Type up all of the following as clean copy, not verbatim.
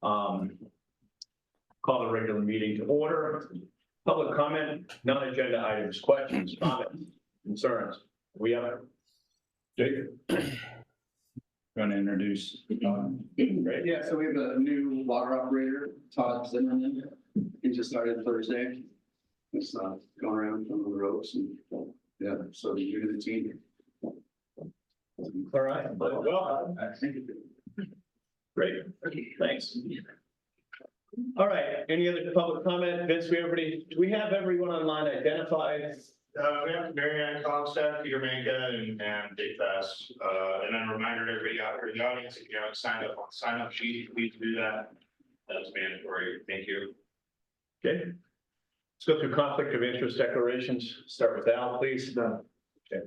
Call the regular meeting to order. Public comment, non-agenda items, questions, comments, concerns. We have Jake. Going to introduce. Right. Yeah, so we have a new water operator, Todd Zimmerman. He just started Thursday. He's going around on the roads and yeah, so you're to the team. All right. Well, great. Thanks. All right. Any other public comment? Vince, do we have everyone online identified? We have Marianne Comstock, Peter Manka, and Dave Fast. And then a reminder to everybody out here in the audience, if you haven't signed up on the sign up sheet, please do that. That's mandatory. Thank you. Okay. Let's go through conflict of interest declarations. Start with Al, please. Okay.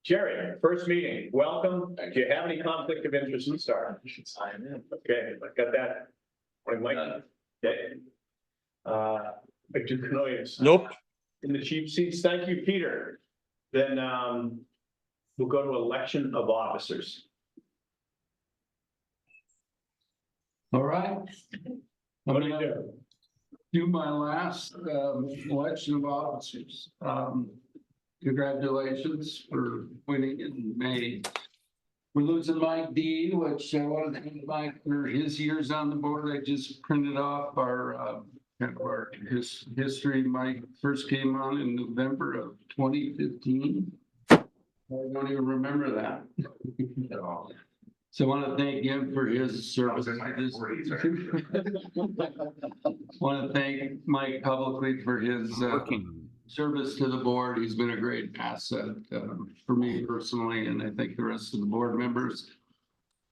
Jerry, first meeting. Welcome. Do you have any conflict of interest to start? You should sign in. Okay, I got that. Morning, Mike. Okay. Victor Canoyes. Nope. In the cheap seats. Thank you, Peter. Then we'll go to election of officers. All right. What do you do? Do my last election of officers. Congratulations for winning in May. We're losing Mike D, which I wanted to thank Mike for his years on the board. I just printed off our his history. Mike first came on in November of 2015. I don't even remember that at all. So I want to thank him for his service. Want to thank Mike publicly for his service to the board. He's been a great asset for me personally, and I think the rest of the board members.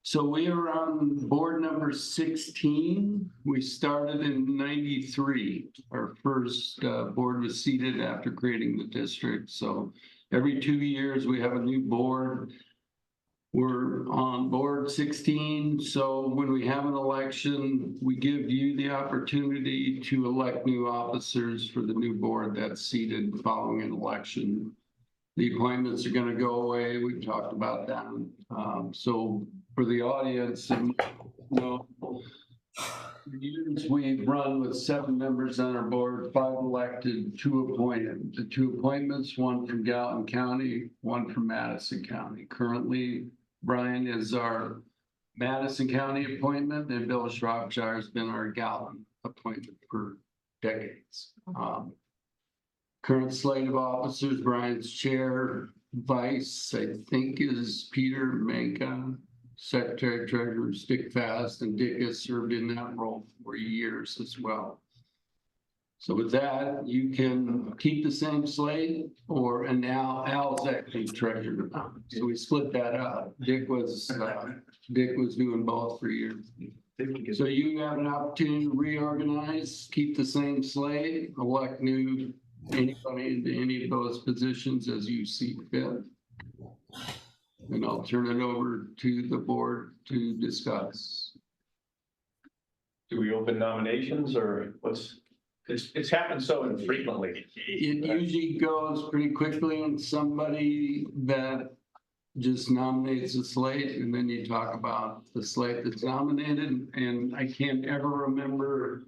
So we are on board number 16. We started in '93. Our first board was seated after creating the district. So every 2 years we have a new board. We're on board 16. So when we have an election, we give you the opportunity to elect new officers for the new board that's seated following an election. The appointments are going to go away. We've talked about that. So for the audience, years we've run with 7 members on our board, 5 elected, 2 appointed. The 2 appointments, one from Gallatin County, one from Madison County. Currently, Brian is our Madison County appointment, and Bill Shropshire has been our Gallatin appointment for decades. Current slate of officers, Brian's chair, vice, I think, is Peter Manka, secretary treasurer, Dick Fast, and Dick has served in that role for years as well. So with that, you can keep the same slate, and now Al's actually treasurer. So we split that up. Dick was doing both for years. So you have an opportunity to reorganize, keep the same slate, elect new anybody into any of those positions as you see fit. And I'll turn it over to the board to discuss. Do we open nominations or what's? It's happened so infrequently. It usually goes pretty quickly on somebody that just nominates a slate, and then you talk about the slate that's nominated. And I can't ever remember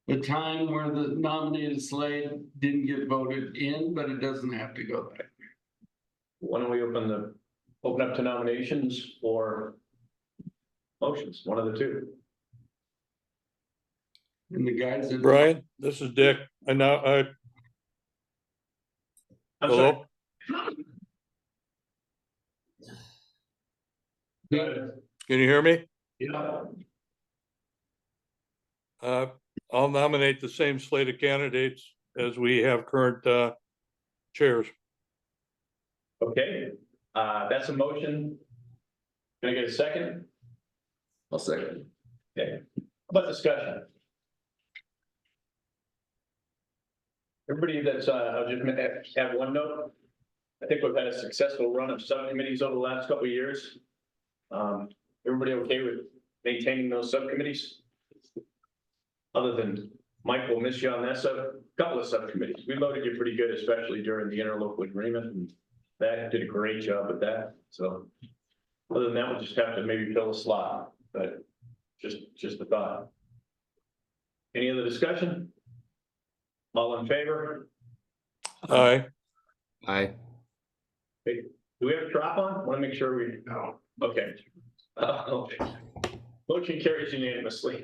the time where the nominated slate didn't get voted in, but it doesn't have to go that way. Why don't we open up to nominations or motions? One of the two. And the guys that Brian, this is Dick. I'm hello. sorry. Can you hear me? Yeah. I'll nominate the same slate of candidates as we have current chairs. Okay, that's a motion. Can I get a second? I'll second. Okay. How about discussion? Everybody that's, I'll just have one note. I think we've had a successful run of subcommittees over the last couple of years. Everybody okay with maintaining those subcommittees? Other than Mike will miss you on that couple of subcommittees. We loaded you pretty good, especially during the interlocal agreement, and that did a great job with that. So other than that, we'll just have to maybe fill a slot, but just just a thought. Any other discussion? All in favor? Aye. Aye. Do we have a drop on? Want to make sure we, No. okay. Okay. Motion carries unanimously.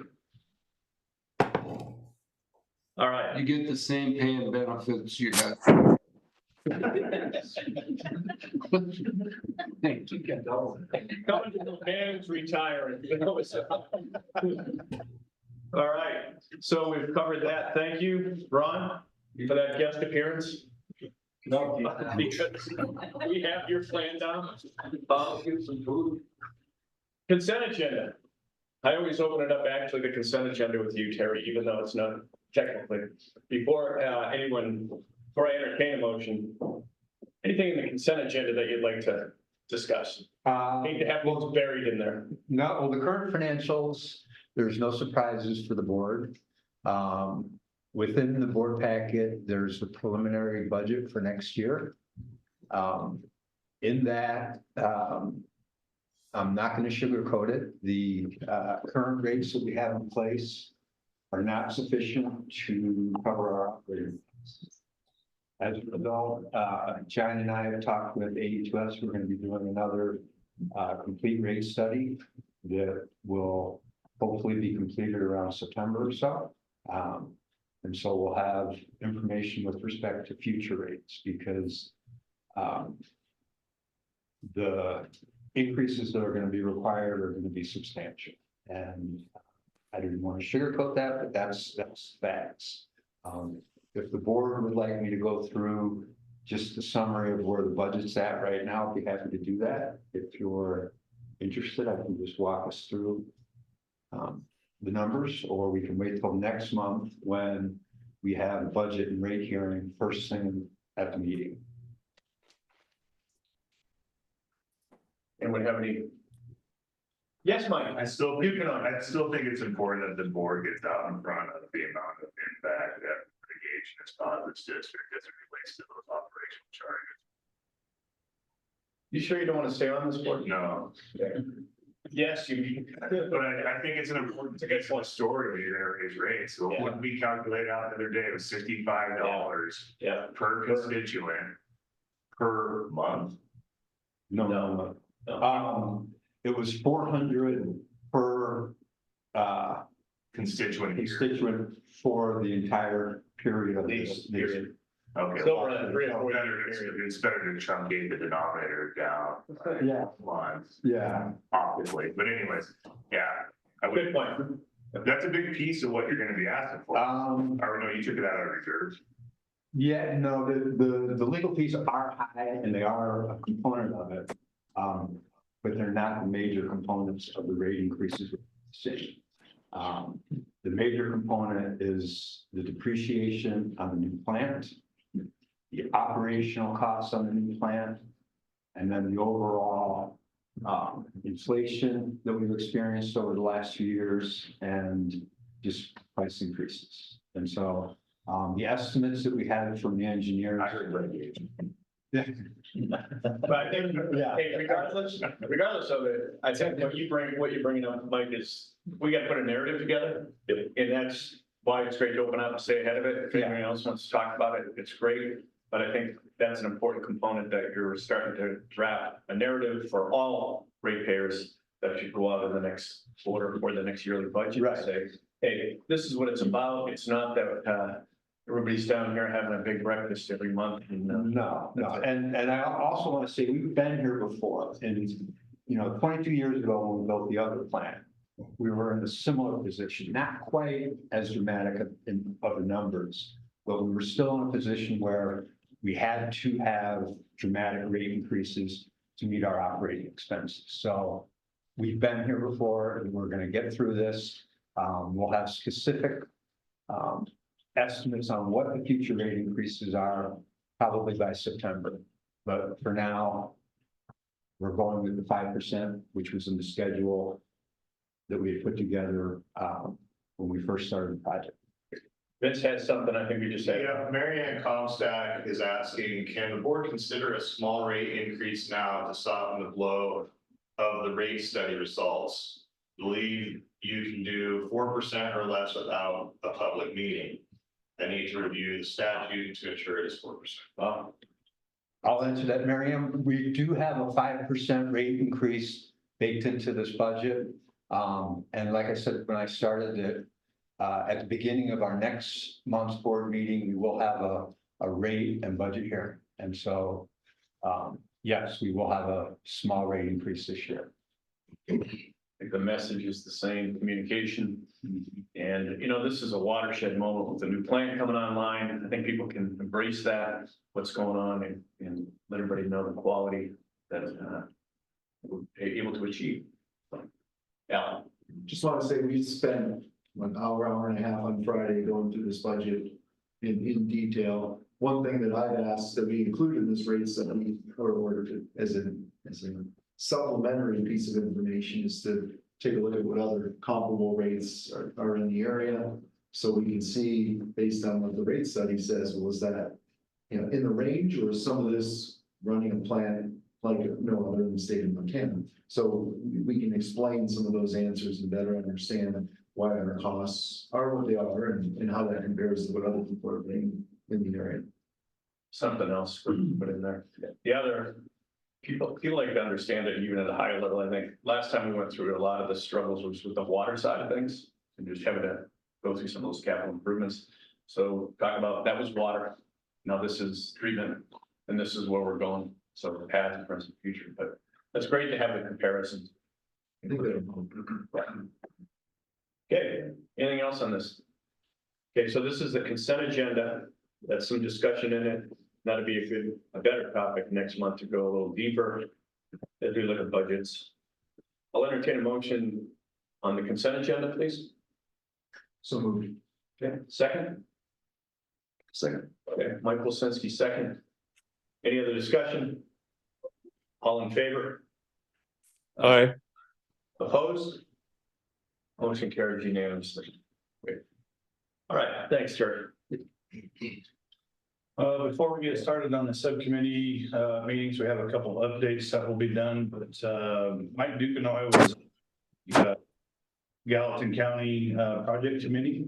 All right. You get the same pay and benefits you have. Coming to the man's retiring. All right, so we've covered that. Thank you, Ron, for that guest appearance. No, because we have your plan down. Consent agenda. I always open it up, actually, the consent agenda with you, Terry, even though it's not technically. Before I entertain a motion, anything in the consent agenda that you'd like to discuss? Need to have those buried in there. No, well, the current financials, there's no surprises for the board. Within the board packet, there's a preliminary budget for next year. In that, I'm not going to sugarcoat it. The current rates that we have in place are not sufficient to cover our operating costs. As a result, John and I have talked with AE2S. We're going to be doing another complete rate study that will hopefully be completed around September or so. And so we'll have information with respect to future rates, because the increases that are going to be required are going to be substantial. And I didn't want to sugarcoat that, but that's facts. If the board would like me to go through just the summary of where the budget's at right now, I'd be happy to do that. If you're interested, I can just walk us through the numbers, or we can wait till next month when we have budget and rate hearing first thing at the meeting. Anyone have any? Yes, Mike. I still think it's important that the board gets out in front of the amount of impact that mitigation has caused its district as it relates to those operational charges. You sure you don't want to stay on this board? No, Yes, you. but I think it's an important to get one story when you're gonna raise rates. So Yeah. what we calculated out the other day was $65 Yeah. per constituent per month. No. No. It was 400 per Constituent here. constituent for the entire period of These this. period. Okay. So we're at 3 or 4 Better- It's better to truncate the denominator down. Yeah. Lines, Yeah. optically, but anyways, yeah. Good point. That's a big piece of what you're gonna be asking for. Or no, you took it out of reserves. Yeah, no, the legal fees are high and they are a component of it. But they're not the major components of the rate increases. The major component is the depreciation on the new plant, the operational costs on the new plant, and then the overall inflation that we've experienced over the last few years, and just price increases. And so the estimates that we had from the engineers. I heard litigation. But I think, hey, regardless of it, I think what you're bringing up, Mike, is we got to put a narrative together. And that's why it's great to open up and stay ahead of it. If anyone else wants to talk about it, it's great. But I think that's an important component, that you're starting to draft a narrative for all ratepayers that should go out in the next quarter or the next yearly budget. Right. And say, hey, this is what it's about. It's not that everybody's down here having a big breakfast every month. And, No. And I also want to say, we've been here before, and, 22 years ago, when we built the other plant, we were in a similar position, not quite as dramatic of the numbers, but we were still in a position where we had to have dramatic rate increases to meet our operating expenses. So we've been here before, and we're going to get through this. We'll have specific estimates on what the future rate increases are probably by September. But for now, we're going with the 5%, which was in the schedule that we had put together when we first started the project. Vince had something I think we just said. Yeah, Mary Ann Comstock is asking, can the board consider a small rate increase now to soften the blow of the rate study results? believe you can do 4% or less without a public meeting. I need to review the statute to ensure it is 4%. I'll answer that, Miriam. We do have a 5% rate increase baked into this budget. And like I said, when I started it, at the beginning of our next month's board meeting, we will have a rate and budget hearing. And so, yes, we will have a small rate increase this year. I think the message is the same, communication. And, you know, this is a watershed moment with the new plant coming online. I think people can embrace that, what's going on, and let everybody know the quality that we're able to achieve. Yeah. Just want to say, we spent an hour and a half on Friday going through this budget in detail. One thing that I've asked that we include in this rate study or as a supplementary piece of information is to take a look at what other comparable rates are in the area. So we can see based on what the rate study says, was that, you know, in the range, or is some of this running a plant like no other in the state of Montana? So we can explain some of those answers and better understand why our costs are what they are and how that compares to what other people are paying in the area. Something else we can put in there. The other, people like to understand it even at a higher level. I think last time we went through a lot of the struggles was with the water side of things and just having to go through some of those capital improvements. So talk about, that was water. Now this is treatment, and this is where we're going. So the path, present, future, but that's great to have the comparisons. Okay, anything else on this? Okay, so this is the consent agenda. That's some discussion in it. That'd be a better topic next month to go a little deeper as we look at budgets. I'll entertain a motion on the consent agenda, please. So moved. Okay, second? Second. Okay, Mike Wilsinski, second. Any other discussion? All in favor? Aye. Opposed? Motion carries unanimously. Great. All right, thanks, Terry. Before we get started on the subcommittee meetings, we have a couple of updates that will be done, but Mike Duquesnoy was Gallatin County Project Committee.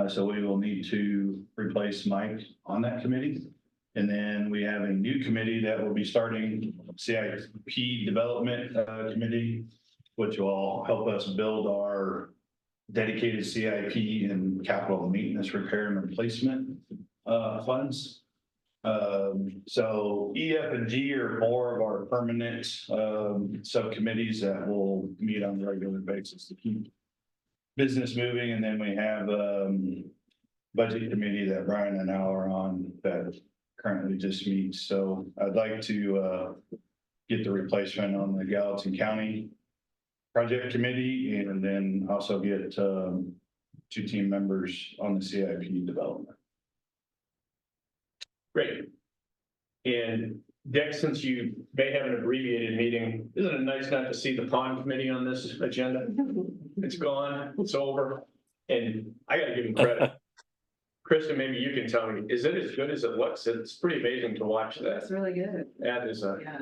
So we will need to replace Mike on that committee. And then we have a new committee that will be starting, CIP Development Committee, which will help us build our dedicated CIP and capital maintenance, repair and replacement funds. So EF and G are more of our permanent subcommittees that will meet on a regular basis to keep business moving. And then we have budget committee that Brian and Al are on that currently just meets. So I'd like to get the replacement on the Gallatin County Project Committee, and then also get 2 team members on the CIP development. Great. And Dick, since you may have an abbreviated meeting, isn't it nice not to see the pond committee on this agenda? It's gone, it's over, and I gotta give him credit. Kristen, maybe you can tell me, is it as good as it looks? It's pretty amazing to watch that. That's really good. That is a, Yeah.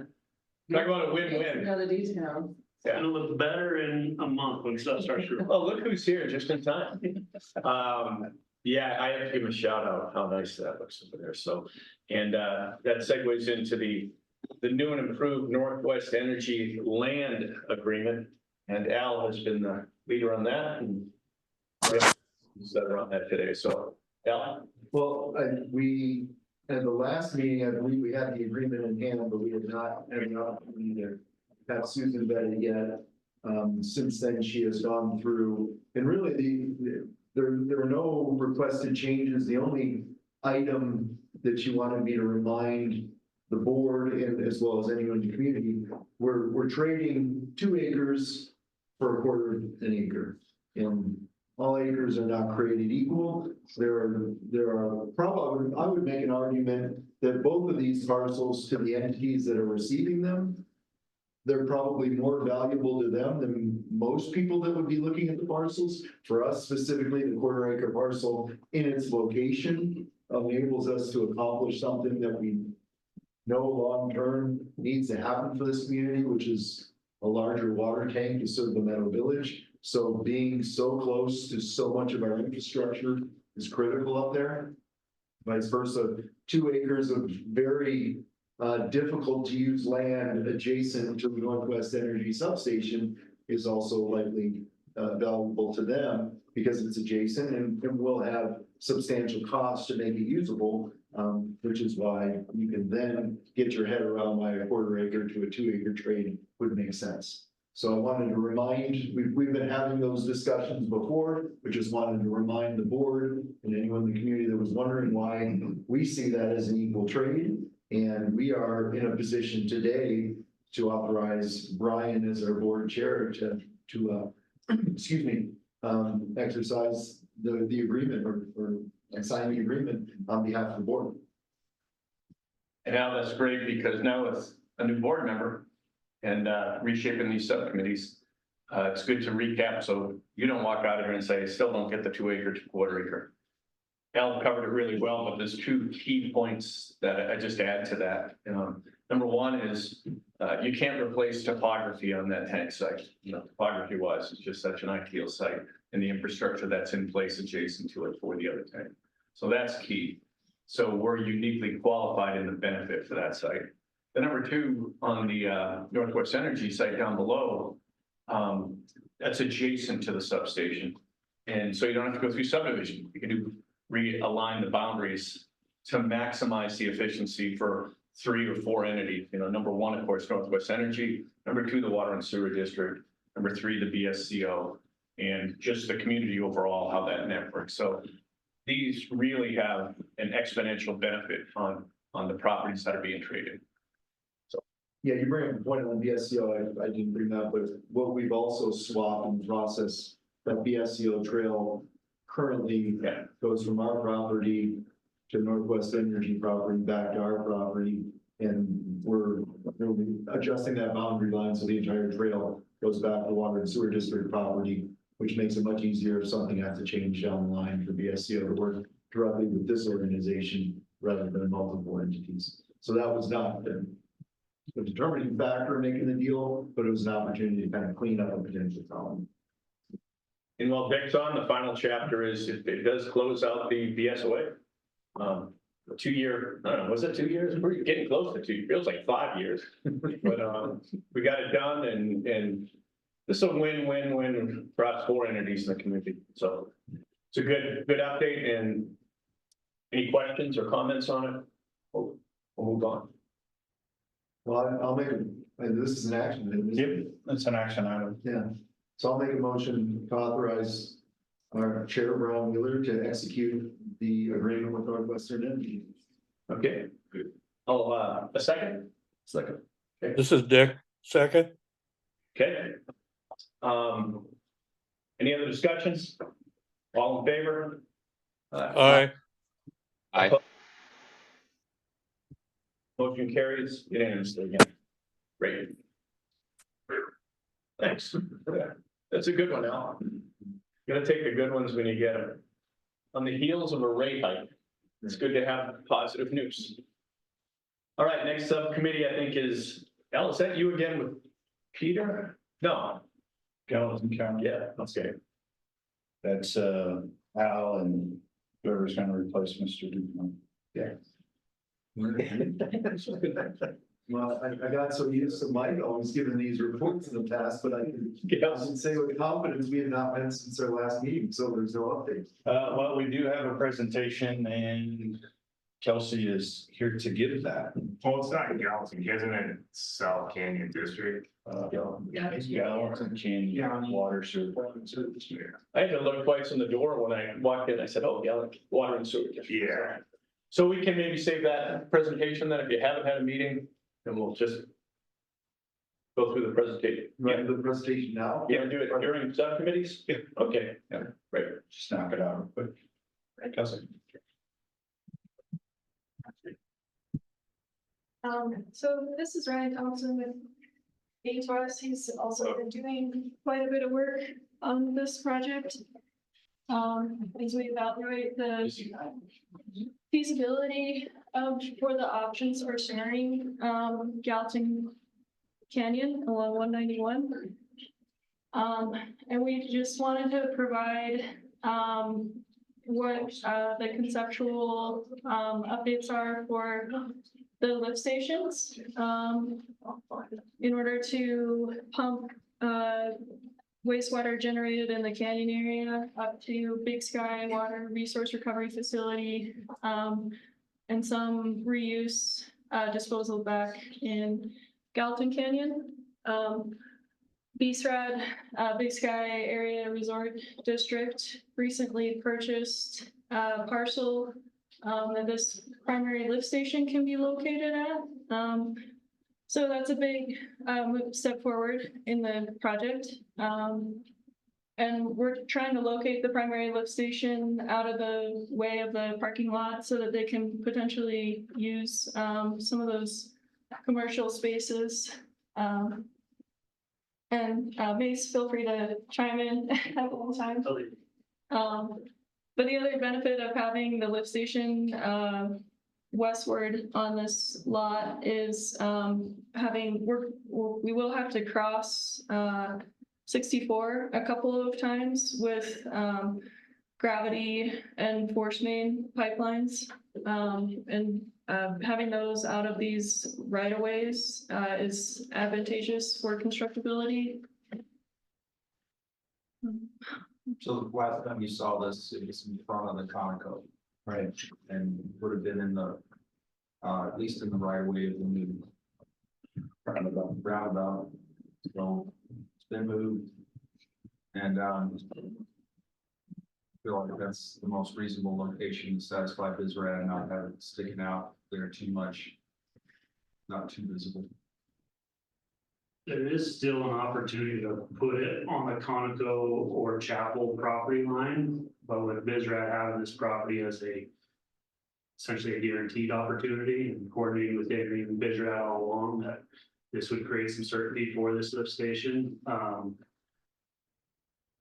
talk about a win-win. Know the details. Yeah. It'll look better in a month when stuff starts. Oh, look who's here just in time. Yeah, I have to give him a shout out how nice that looks over there. So, and that segues into the new and improved Northwest Energy Land Agreement. And Al has been the leader on that, and he's on that today. So, Al. Well, we, at the last meeting, I believe we had the agreement in hand, but we had not had an opportunity to have Susan vet it yet. Since then, she has gone through, and really there were no requested changes. The only item that she wanted me to remind the board and as well as anyone in the community, we're trading 2 acres for 1/4 acre. And all acres are not created equal. There are probably, I would make an argument that both of these parcels to the entities that are receiving them, they're probably more valuable to them than most people that would be looking at the parcels. For us specifically, the 1/4 acre parcel in its location enables us to accomplish something that we know long-term needs to happen for this community, which is a larger water tank to serve the Meadow Village. So being so close to so much of our infrastructure is critical up there. Vice versa, 2 acres of very difficult to use land adjacent to the Northwest Energy Substation is also likely valuable to them because it's adjacent and will have substantial costs to make it usable, which is why you can then get your head around why a 1/4 acre to a 2 acre trade would make sense. So I wanted to remind, we've been having those discussions before, but just wanted to remind the board and anyone in the community that was wondering why we see that as an equal trade. And we are in a position today to authorize Brian as our board chair to excuse me, exercise the agreement or sign the agreement on behalf of the board. And now that's great because now with a new board member and reshaping these subcommittees, it's good to recap so you don't walk out of here and say, still don't get the 2 acre to 1/4 acre. Al covered it really well, but there's 2 key points that I just add to that. Number one is you can't replace topography on that tank site. Topography wise, it's just such an ideal site and the infrastructure that's in place adjacent to it for the other tank. So that's key. So we're uniquely qualified in the benefit for that site. The number 2 on the Northwest Energy site down below, that's adjacent to the substation. And so you don't have to go through subdivision. You can realign the boundaries to maximize the efficiency for 3 or 4 entities. Number 1, of course, Northwest Energy. Number 2, the Water and Sewer District. Number 3, the BSCO, and just the community overall, how that networks. So these really have an exponential benefit on the properties that are being traded. Yeah, you bring up a point on BSCO, I didn't bring that, but what we've also swapped in the process, that BSCO trail currently goes from our property to Northwest Energy property back to our property. And we're adjusting that boundary line so the entire trail goes back to Water and Sewer District property, which makes it much easier if something has to change down the line for BSCO to work directly with this organization rather than multiple entities. So that was not the determining factor in making the deal, but it was an opportunity to kind of clean up a potential problem. And while Vic's on, the final chapter is it does close out the BSOA. 2 year, I don't know, was it 2 years? We're getting close to 2. It feels like 5 years. But we got it done and this is a win-win-win for us 4 entities in the community. So it's a good update. And any questions or comments on it? We'll move on. Well, I'll make this is an action. Yep, that's an action item. Yeah, so I'll make a motion to authorize our chair, Brown Wheeler, to execute the agreement with Northwestern Energy. Okay, good. Oh, a second? Second. This is Dick, second. Okay. Any other discussions? All in favor? Aye. Motion carries unanimously again. Great. Thanks. That's a good one, Al. Gonna take the good ones when you get them. On the heels of a rate hike, it's good to have positive news. All right, next subcommittee, I think is, Al, is that you again with Peter? No. Gallatin County. Yeah, okay. That's Al and whoever's gonna replace Mr. Duke. Yeah. Well, I got so used to Mike always giving these reports in the past, but I can say with confidence, we have not met since our last meeting, so there's no update. Well, we do have a presentation and Kelsey is here to give that. Well, it's not in Gallatin, isn't it South Canyon District? It's Gallatin Canyon Water Sewer. I had to look twice in the door when I walked in. I said, oh, yeah, Water and Sewer District. Yeah. So we can maybe save that presentation then if you haven't had a meeting, and we'll just go through the presentation. Right, the presentation now? Yeah, do it during subcommittees? Yeah. Okay, Yeah. great. Just knock it out real quick. Kelsey. So this is Ryan Thompson with ATOS. He's also been doing quite a bit of work on this project. As we evaluate the feasibility for the options for sharing Gallatin Canyon along 191. And we just wanted to provide, what, the conceptual, updates are for the lift stations. In order to pump, wastewater generated in the canyon area up to Big Sky Water Resource Recovery Facility, and some reuse, disposal back in Gallatin Canyon. BSRAD, Big Sky Area Resort District recently purchased a parcel that this primary lift station can be located at. So that's a big step forward in the project. And we're trying to locate the primary lift station out of the way of the parking lot so that they can potentially use some of those commercial spaces. And Mace, feel free to chime in at all times. But the other benefit of having the lift station westward on this lot is we will have to cross 64 a couple of times with gravity and force main pipelines. And having those out of these right-of-ways is advantageous for constructability. So the last time you saw this, it was in front of the Conoco. Right. And would have been in the, at least in the right way of the new roundabout. So it's been moved. And feel like that's the most reasonable location to satisfy BSRAD and not have it sticking out there too much, not too visible. There is still an opportunity to put it on the Conoco or Chapel property line, but with BSRAD having this property as essentially a guaranteed opportunity and coordinating with Adrian and BSRAD all along, that this would create some certainty for this lift station.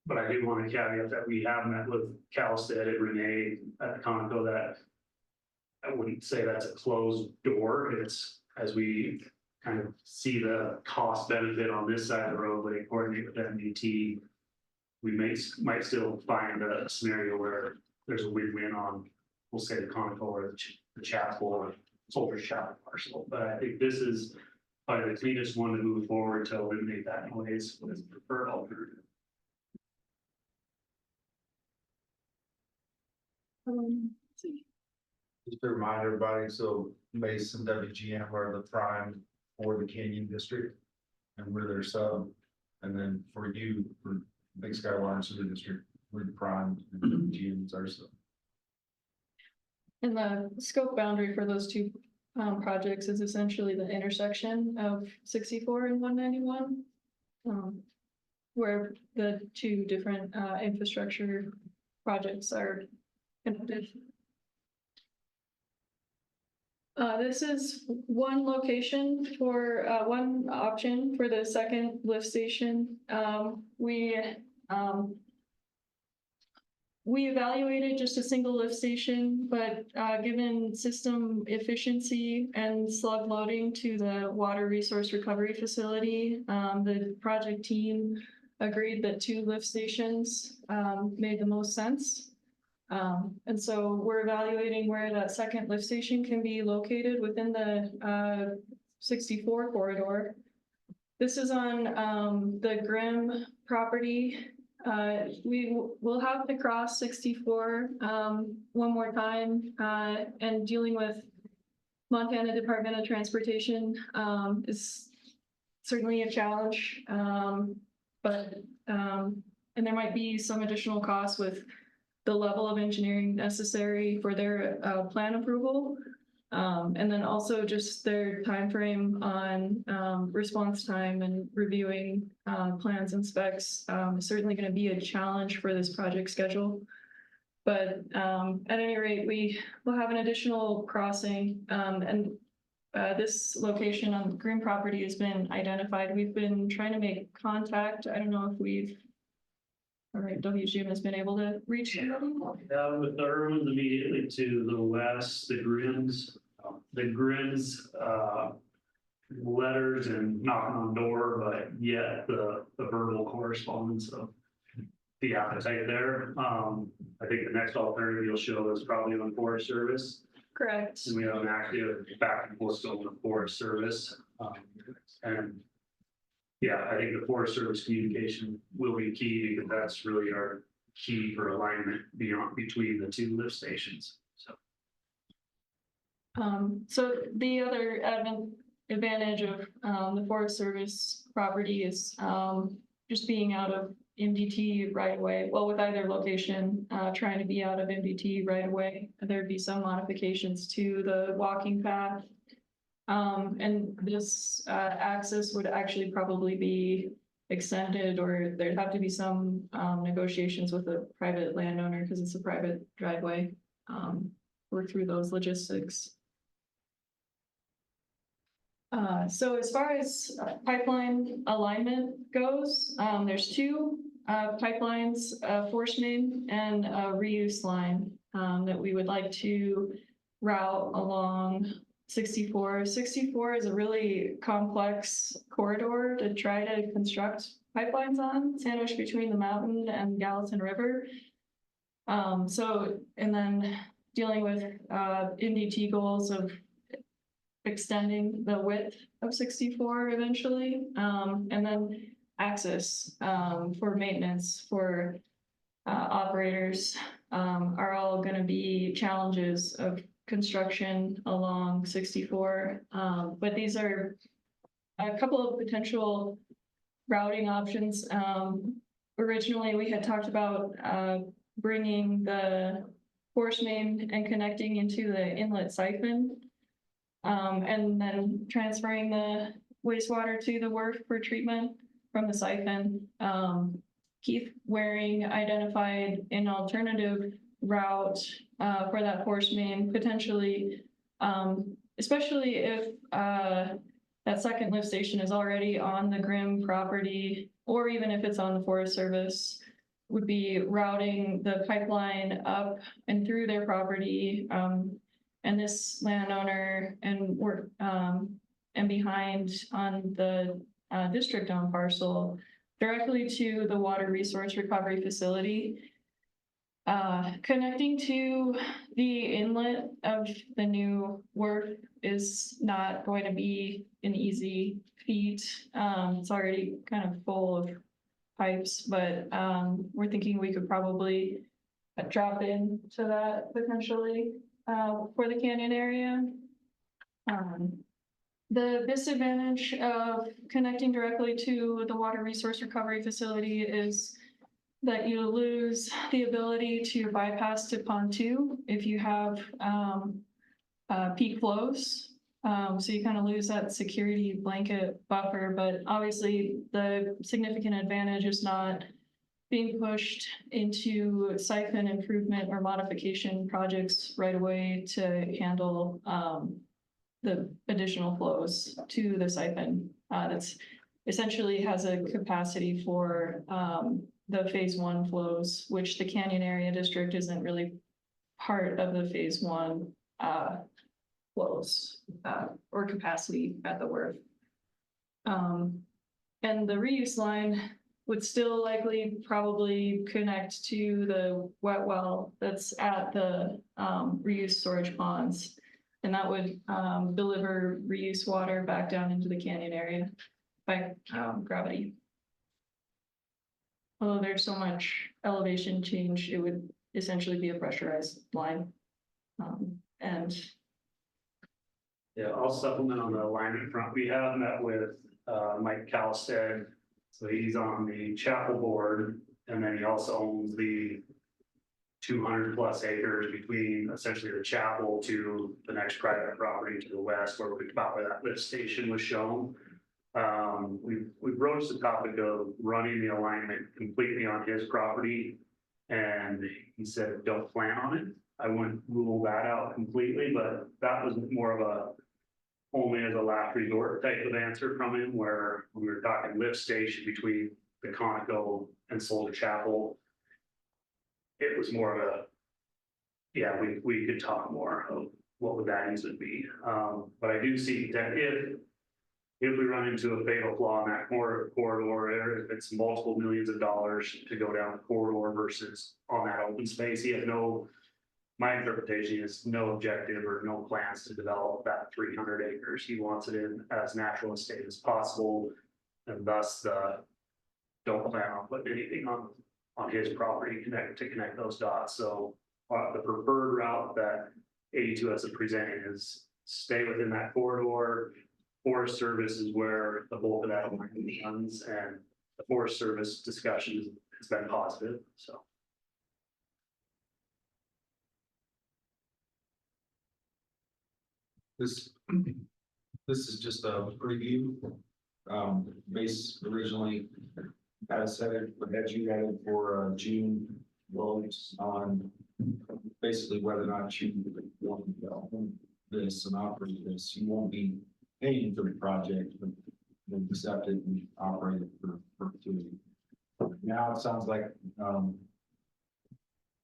But I do want to caveat that we have met with Calstead and Renee at the Conoco that I wouldn't say that's a closed door. It's as we kind of see the cost benefit on this side of the road, when they coordinate with MDT, we might still find a scenario where there's a win-win on, we'll say the Conoco or the Chapel or Soldier Chapel parcel. But I think this is probably the cleanest one to move forward to eliminate that noise with the preferred alternative. Just to remind everybody, so Mace and WGM are the prime for the Canyon District, and we're their sub. And then for you, for Big Sky Water and Sewer District, we're the prime, and WGM is our sub. And the scope boundary for those two projects is essentially the intersection of 64 and 191, where the two different infrastructure projects are connected. This is one location for one option for the second lift station. We evaluated just a single lift station, but given system efficiency and slug loading to the water resource recovery facility, the project team agreed that 2 lift stations made the most sense. And so we're evaluating where that second lift station can be located within the 64 corridor. This is on the Grimm property. We will have to cross 64 one more time, and dealing with Montana Department of Transportation is certainly a challenge, but and there might be some additional costs with the level of engineering necessary for their plan approval. And then also just their timeframe on response time and reviewing plans and specs is certainly going to be a challenge for this project schedule. But at any rate, we will have an additional crossing, and this location on the Green property has been identified. We've been trying to make contact. I don't know if we've, all right, WGM has been able to reach anybody. With the Irwins immediately to the west, the Grims letters and knocking on door, but yet the verbal correspondence of the appetite there. I think the next alternative you'll show is probably on Forest Service. Correct. And we have an active back and forth still with the Forest Service. And yeah, I think the Forest Service communication will be key because that's really our key for alignment between the two lift stations. So the other advantage of the Forest Service property is just being out of MDT right away. Well, with either location, trying to be out of MDT right away, there'd be some modifications to the walking path. And this access would actually probably be extended, or there'd have to be some negotiations with a private landowner because it's a private driveway. Work through those logistics. So as far as pipeline alignment goes, there's two pipelines, force main and a reuse line that we would like to route along 64. 64 is a really complex corridor to try to construct pipelines on, sandwiched between the mountain and Gallatin River. And then dealing with MDT goals of extending the width of 64 eventually, and then access for maintenance for operators are all going to be challenges of construction along 64. But these are a couple of potential routing options. Originally, we had talked about bringing the force main and connecting into the inlet siphon, and then transferring the wastewater to the wharf for treatment from the siphon. Keith Waring identified an alternative route for that force main, potentially, especially if that second lift station is already on the Grimm property, or even if it's on the Forest Service, would be routing the pipeline up and through their property. And this landowner and behind on the district-owned parcel directly to the water resource recovery facility. Connecting to the inlet of the new wharf is not going to be an easy feat. It's already kind of full of pipes, but we're thinking we could probably drop into that potentially for the canyon area. The disadvantage of connecting directly to the water resource recovery facility is that you lose the ability to bypass to pond 2 if you have peak flows. So you kind of lose that security blanket buffer, but obviously the significant advantage is not being pushed into siphon improvement or modification projects right away to handle the additional flows to the siphon. That's essentially has a capacity for the phase 1 flows, which the Canyon Area District isn't really part of the phase 1 flows or capacity at the wharf. And the reuse line would still likely probably connect to the wet well that's at the reuse storage ponds. And that would deliver reuse water back down into the canyon area by gravity. Although there's so much elevation change, it would essentially be a pressurized line. And yeah, I'll supplement on the alignment front. We have met with Mike Calstead. So he's on the chapel board, and then he also owns the 200+ acres between essentially the chapel to the next private property to the west, where that lift station was shown. We broached the topic of running the alignment completely on his property, and he said, don't plan on it. I wouldn't rule that out completely, but that was more of a only as a last resort type of answer from him, where we were talking lift station between the Conoco and Soldier Chapel. It was more of a, yeah, we could talk more of what would that easily be. But I do see that if if we run into a fatal flaw in that corridor, if it's multiple millions of dollars to go down the corridor versus on that open space, he had no, my interpretation is no objective or no plans to develop that 300 acres. He wants it in as natural estate as possible, and thus don't plan on putting anything on his property to connect those dots. So the preferred route that 82 has presented is stay within that corridor. Forest Service is where the bulk of that alignment runs, and the Forest Service discussion has been positive, so. This is just a preview. Base originally had set it, but had you had it for June votes on basically whether or not you want to develop this and operate this. You won't be paying for the project, but you'll accept it and operate it for perpetuity. Now it sounds like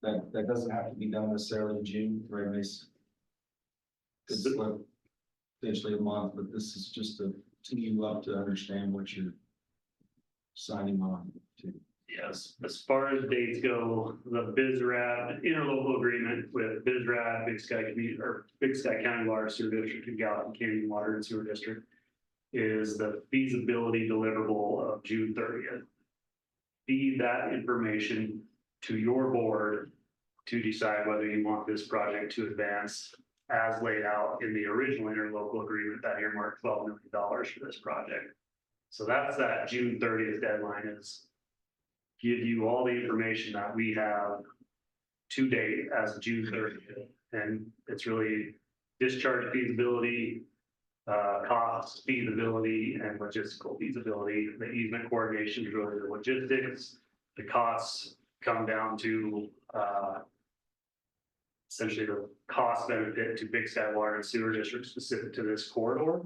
that doesn't have to be done necessarily in June, right, Mace? Could slip potentially a month, but this is just to tee you up to understand what you're signing on to. Yes, as far as dates go, the BSRAD interlocal agreement with BSRAD, Big Sky County Water Sewer District and Gallatin Canyon Water and Sewer District is the feasibility deliverable of June 30th. Feed that information to your board to decide whether you want this project to advance as laid out in the original interlocal agreement that earmarked $12 million for this project. So that's that June 30th deadline, is give you all the information that we have to date as of June 30th. And it's really discharge feasibility, cost feasibility, and logistical feasibility. The easement coordination is really the logistics. The costs come down to essentially the cost benefit to Big Sky Water and Sewer District specific to this corridor.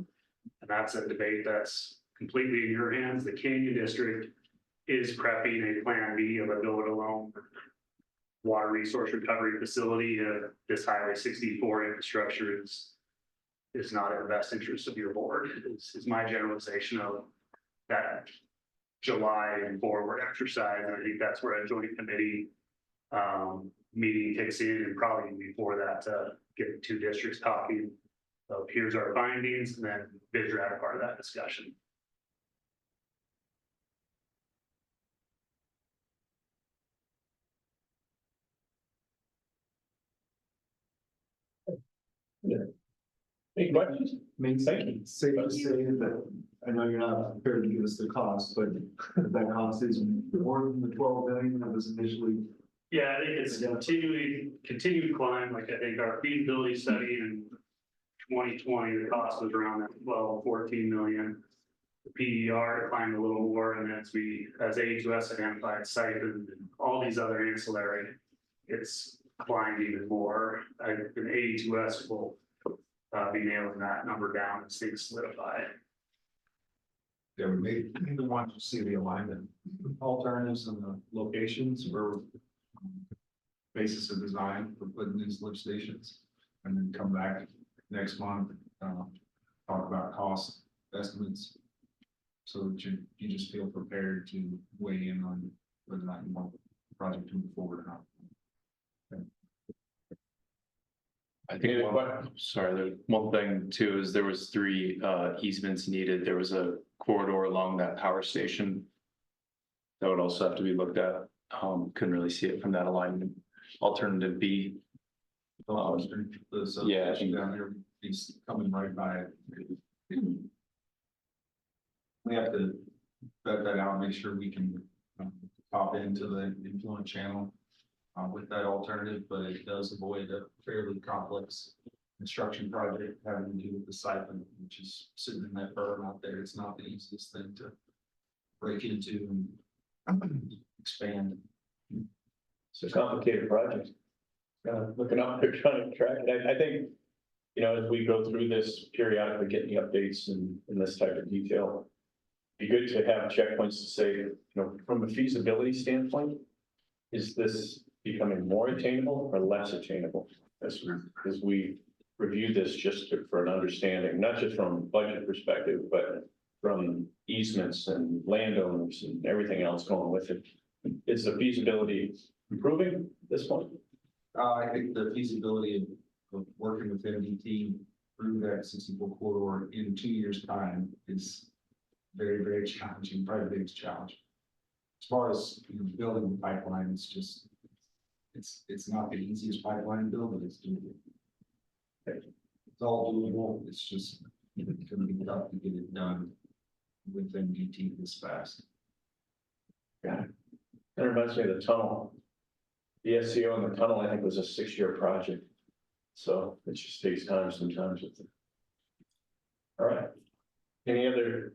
And that's a debate that's completely in your hands. The Canyon District is prepping a plan B of a go-it-alone water resource recovery facility. This Highway 64 infrastructure is not in the best interest of your board, is my generalization of that July and forward exercise. And I think that's where a joint committee meeting kicks in, and probably before that to get the two districts talking of here's our findings, and then BSRAD part of that discussion. Any questions? Main Thank you. safe to say that, I know you're not prepared to give us the cost, but that cost is more than the 12 million that was initially. Yeah, I think it's continued climb. Like I think our feasibility study in 2020, the cost was around that 14 million. The PER climbed a little more, and as A2S identified site and all these other ancillary, it's climbed even more. And A2S will be nailing that number down as things solidify. Yeah, we may want to see the alignment alternatives and the locations where basis of design for putting these lift stations, and then come back next month, talk about cost estimates, so that you just feel prepared to weigh in on whether or not you want the project to move forward or not. I think, one thing too is there was 3 easements needed. There was a corridor along that power station that would also have to be looked at. Couldn't really see it from that alignment. Alternative B. Yeah, I think down there, he's coming right by it. We have to vet that out, make sure we can pop into the influent channel with that alternative, but it does avoid a fairly complex construction project having to do with the siphon, which is sitting in that berm out there. It's not the easiest thing to break into and expand. It's a complicated project. Looking up, they're trying to track it. I think, as we go through this periodically, getting the updates in this type of detail, it'd be good to have checkpoints to say, from a feasibility standpoint, is this becoming more attainable or less attainable? As we review this, just for an understanding, not just from a budget perspective, but from easements and landowners and everything else going with it. Is the feasibility improving at this point? I think the feasibility of working with NDT through that 64 corridor in 2 years' time is very, very challenging, probably the biggest challenge. As far as building the pipeline, it's just, it's not the easiest pipeline to build, but it's doable. It's all doable, it's just gonna be tough to get it done with NDT this fast. That reminds me of the tunnel. The SCO and the tunnel, I think, was a 6-year project. So it just takes time sometimes with it. All right. Any other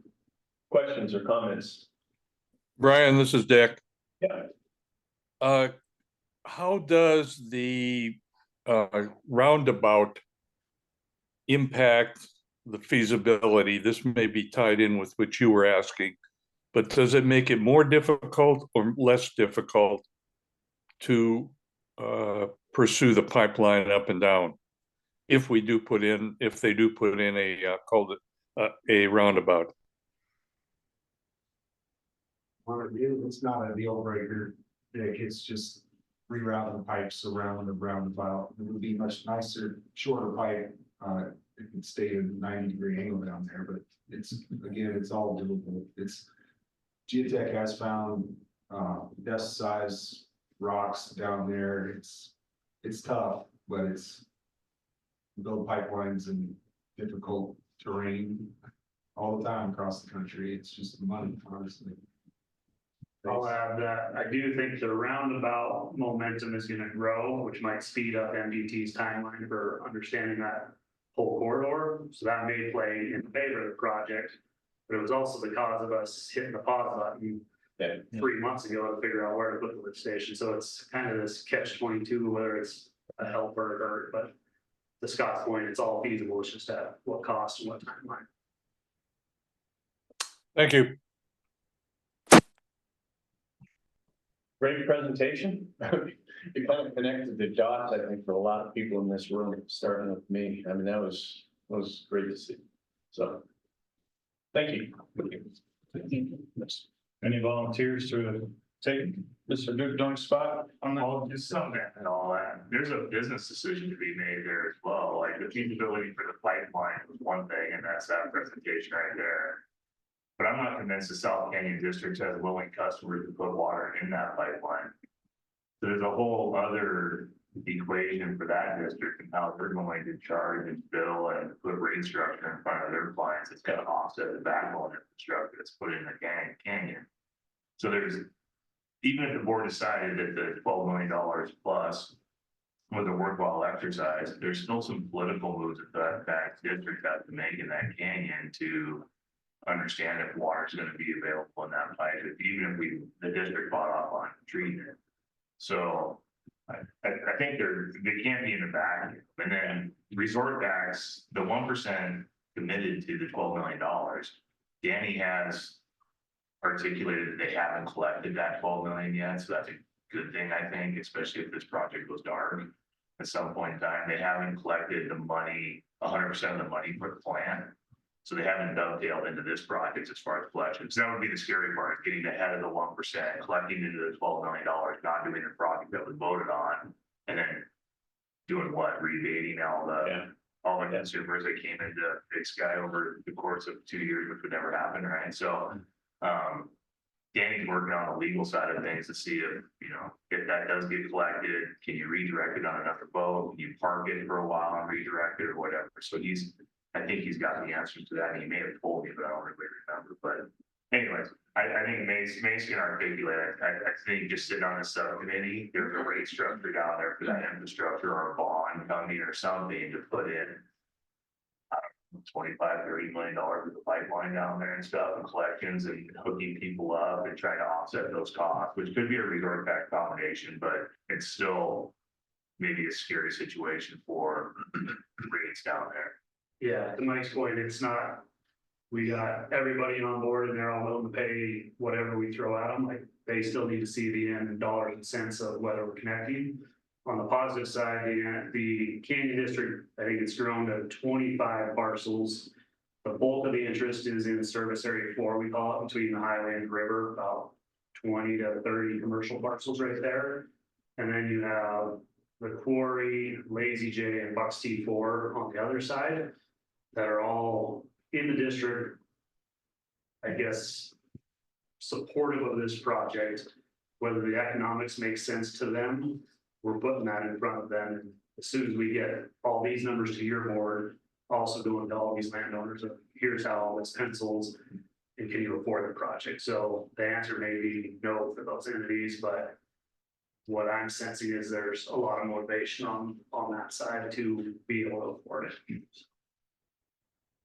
questions or comments? Brian, this is Dick. Yeah. How does the roundabout impact the feasibility? This may be tied in with what you were asking, but does it make it more difficult or less difficult to pursue the pipeline up and down? If they do put in a roundabout? It's not a deal breaker, Dick, it's just rerouting pipes around the roundabout. It would be much nicer, shorter pipe, it could stay at a 90-degree angle down there, but it's, again, it's all doable. It's, Geotech has found, desk size rocks down there, it's tough, but it's build pipelines in difficult terrain all the time across the country, it's just money, honestly. I'll add that I do think the roundabout momentum is gonna grow, which might speed up MDT's timeline for understanding that whole corridor. So that may play in favor of the project. But it was also the cause of us hitting the pause button 3 months ago to figure out where to put the lift station. So it's kind of this catch-22, whether it's a help or a hurt, but to Scott's point, it's all feasible. It's just at what cost and what timeline. Thank you. Great presentation. You kind of connected the dots, I think, for a lot of people in this room, starting with me. I mean, that was great to see. So, thank you. Any volunteers to take Mr. Duke Dunk's spot on that? Well, just something and all that. There's a business decision to be made there as well. Like the feasibility for the pipeline was one thing, and that's that presentation right there. But I'm not convinced the South Canyon District has willing customers to put water in that pipeline. So there's a whole other equation for that district and how they're going to charge and bill and put rate structure in front of their clients. It's going to offset the backbone infrastructure that's put in the canyon. So there's, even if the board decided that the $12 million plus was a worthwhile exercise, there's still some political moves that district has to make in that canyon to understand if water is going to be available in that pipe, even if the district bought off on treating it. So I think they can't be in the vacuum. And then resort tax, the 1% committed to the $12 million. Danny has articulated that they haven't collected that 12 million yet, so that's a good thing, I think, especially if this project goes dark at some point in time. They haven't collected the money, 100% of the money for the plan. So they haven't dovetailed into this project as far as collections. That would be the scary part, getting ahead of the 1%, collecting into the $12 million, not doing the project that was voted on, and then doing what, rebating all the consumers that came into Big Sky over the course of 2 years, which would never happen, right? So Danny's working on the legal side of things to see if that does get collected, can you redirect it on another boat? Can you park it for a while and redirect it or whatever? So I think he's got the answers to that. And he may have told me, but I don't really remember. But anyways, I think Mace can articulate. I think just sitting on a subcommittee, there's a rate structure down there for that infrastructure or a bond coming or something to put in 25-30 million with the pipeline down there and stuff, and collections and hooking people up and trying to offset those costs, which could be a resort tax combination, but it's still maybe a scary situation for rates down there. Yeah, to Mike's point, it's not, we got everybody on board and they're all willing to pay whatever we throw at them. Like they still need to see the end in dollars and cents of whether we're connecting. On the positive side, the Canyon District, I think it's grown to 25 parcels. The bulk of the interest is in service area 4, we call it, between the highway and the river, about 20 to 30 commercial parcels right there. And then you have the quarry, Lazy J, and Bucks T4 on the other side that are all in the district, I guess, supportive of this project. Whether the economics make sense to them, we're putting that in front of them. And as soon as we get all these numbers to your board, also going to all these landowners, here's how all this pencils, and can you afford the project? So the answer may be no for those entities, but what I'm sensing is there's a lot of motivation on that side to be able to afford it.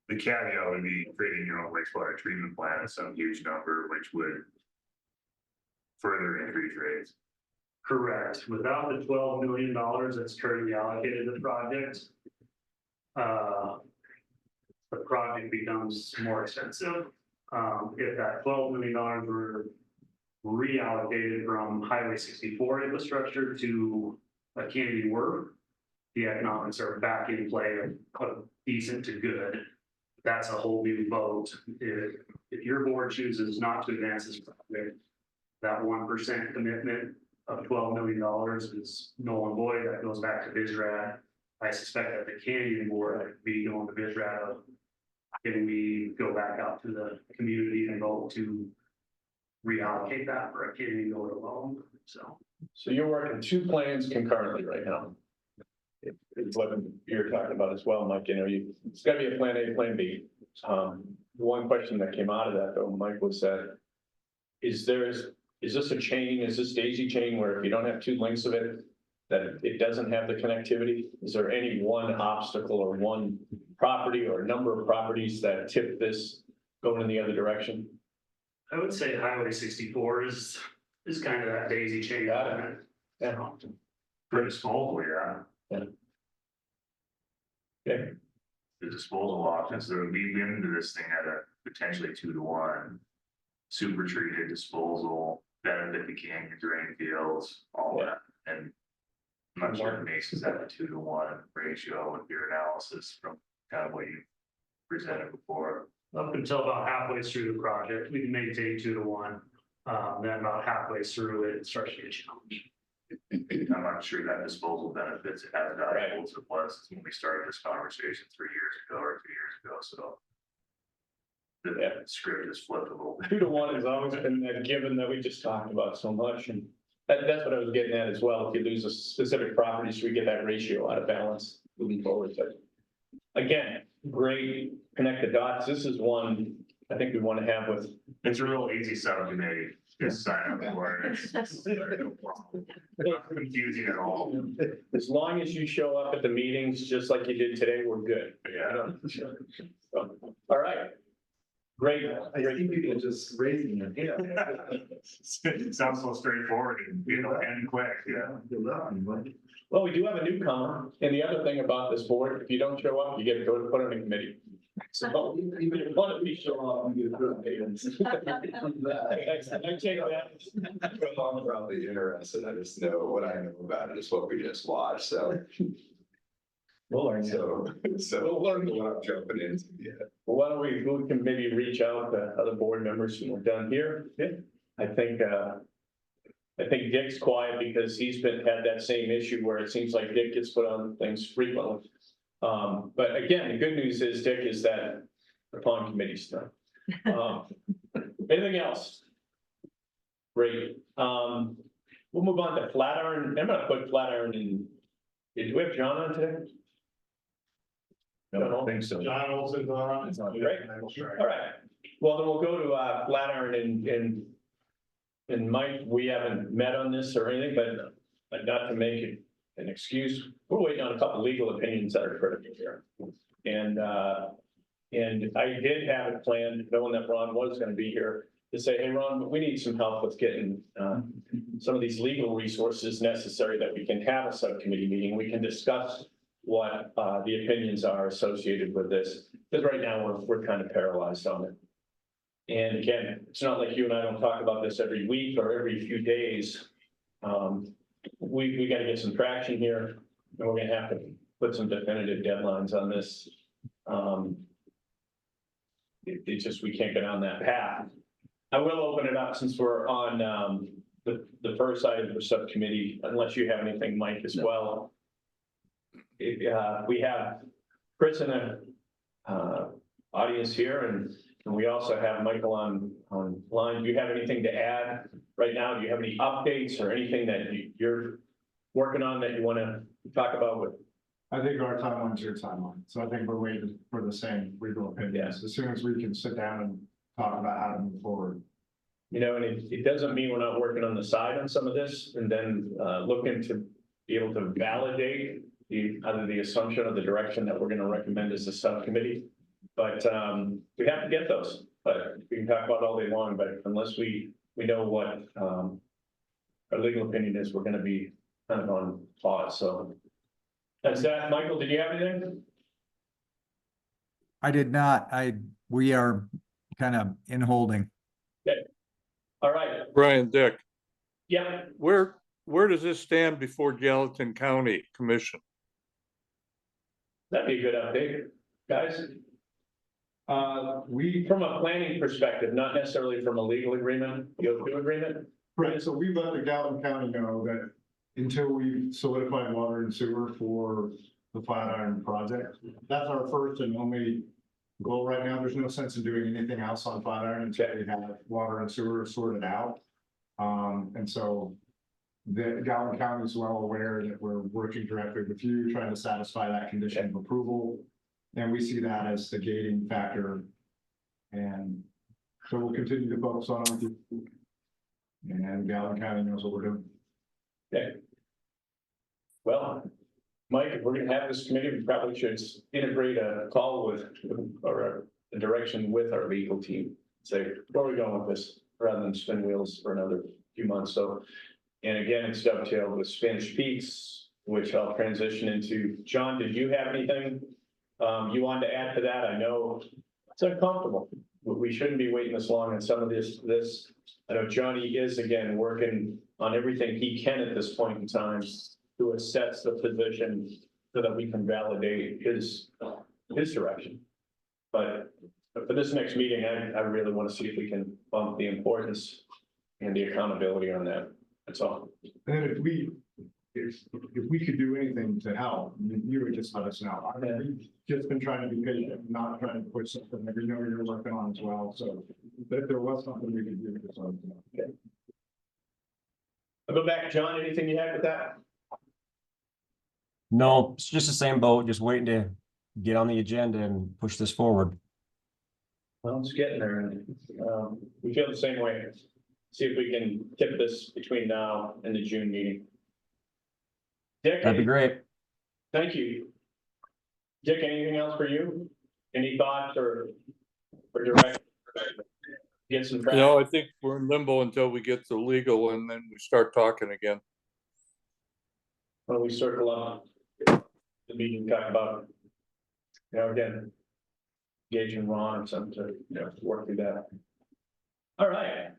The caveat would be creating your own wastewater treatment plant at some huge number, which would further increase rates. Correct. Without the $12 million that's currently allocated to the project, the project becomes more expensive. If that $12 million were reallocated from Highway 64 infrastructure to a Kennedy work, the economics are back in play of decent to good. That's a whole new vote. If your board chooses not to advance this project, that 1% commitment of $12 million is null and void. That goes back to BizRad. I suspect that the Canyon board would be going to BizRad of, can we go back out to the community and vote to reallocate that for a Canyon go it alone? So you're working 2 plans concurrently right now. It's what you're talking about as well, Mike. You know, it's got to be a plan A, plan B. One question that came out of that though, Mike, was that is this a chain? Is this daisy chain where if you don't have 2 links of it, that it doesn't have the connectivity? Is there any one obstacle or one property or number of properties that tip this going in the other direction? I would say Highway 64 is kind of that daisy chain. Got it. Yeah. For disposal, yeah. Okay. The disposal options, so we went into this thing at a potentially 2-to-1. Super treated disposal, benefit the canyon drain fields, all that. And I'm not sure if Mason's at a 2-to-1 ratio with your analysis from kind of what you presented before. Up until about halfway through the project, we can maintain 2-to-1. Then about halfway through it starts to get challenged. I'm not sure that disposal benefits as valuable as it was when we started this conversation 3 years ago or 2 years ago, so. The script is flipped a little bit. 2-to-1 has always been that given that we just talked about so much, and that's what I was getting at as well. If you lose a specific property, so we get that ratio out of balance moving forward. So again, great, connect the dots. This is one I think we want to have with. It's a real easy subcommittee. Just sign up for it. It's not confusing at all. As long as you show up at the meetings, just like you did today, we're good. Yeah. So, all right. Great. I see people just raising their hand. It sounds so straightforward and, and quick, yeah. Well, we do have a newcomer, and the other thing about this board, if you don't show up, you get to go to put on a committee. So even if one of you show up, you get through it. I take that. I'm probably interested. I just know what I know about it is what we just watched, so. We'll learn. So We'll learn. what I'm jumping into, yeah. Well, why don't we can maybe reach out to other board members when we're done here. Yeah. I think Dick's quiet because he's had that same issue where it seems like Dick gets put on things frequently. But again, the good news is, Dick, is that the pond committee's done. Anything else? Great. We'll move on to Flatiron. I'm gonna put Flatiron in. Do we have John on today? No, I don't think so. John Olson's on. Great. All right. Well, then we'll go to Flatiron and Mike, we haven't met on this or anything, but not to make it an excuse. We're waiting on a couple legal opinions that are critical here. And I did have it planned, knowing that Ron was going to be here, to say, hey, Ron, we need some help with getting some of these legal resources necessary that we can have a subcommittee meeting. We can discuss what the opinions are associated with this. Because right now we're kind of paralyzed on it. And again, it's not like you and I don't talk about this every week or every few days. We got to get some traction here, and we're going to have to put some definitive deadlines on this. it's just, we can't get on that path. I will open it up since we're on, the first item for subcommittee, unless you have anything, Mike, as well. We have Chris in the, audience here, and we also have Michael on line. Do you have anything to add right now? Do you have any updates or anything that you're working on that you want to talk about with? I think our timeline's your timeline, so I think we're waiting for the same legal opinions, as soon as we can sit down and talk about how to move forward. You know, and it doesn't mean we're not working on the side on some of this, and then looking to be able to validate either the assumption or the direction that we're going to recommend as a subcommittee. But we have to get those. But we can talk about all day long, but unless we know what our legal opinion is, we're going to be kind of on pause. So that's that. Michael, did you have anything? I did not. We are kind of in holding. Okay. All right. Brian, Dick, Yeah. where does this stand before Gallatin County Commission? That'd be a good update, guys. From a planning perspective, not necessarily from a legal agreement, O2 agreement. Right, so we let the Gallatin County know that until we solidify water and sewer for the Flatiron project, that's our first and only goal right now. There's no sense in doing anything else on Flatiron until we have water and sewer sorted out. And so the Gallatin County is well aware that we're working directly with you, trying to satisfy that condition of approval. And we see that as the gating factor. And so we'll continue to focus on it with you. And Gallatin County knows what we're doing. Okay. Well, Mike, if we're going to have this committee, we probably should integrate a call with, or a direction with our legal team. Say, where are we going with this, rather than spin wheels for another few months. So, and again, it's dovetailed with Spanish Peaks, which I'll transition into. John, did you have anything you wanted to add to that? I know it's uncomfortable. We shouldn't be waiting this long on some of this. I know Johnny is, again, working on everything he can at this point in time to assess the position so that we can validate his direction. But for this next meeting, I really want to see if we can bump the importance and the accountability on that. That's all. And if we could do anything to help, you would just let us know. I mean, we've just been trying to be patient, not trying to push something that we know you're working on as well. So if there was something we could do, just let us know. Okay. I'll go back, John. Anything you had with that? No, it's just the same boat, just waiting to get on the agenda and push this forward. Well, it's getting there, and we feel the same way. See if we can tip this between now and the June meeting. Dick, That'd be great. thank you. Dick, anything else for you? Any thoughts or direct? Get some. No, I think we're in limbo until we get to legal and then we start talking again. When we circle up the meeting, talk about, again, engaging Ron or something to, work through that. All right.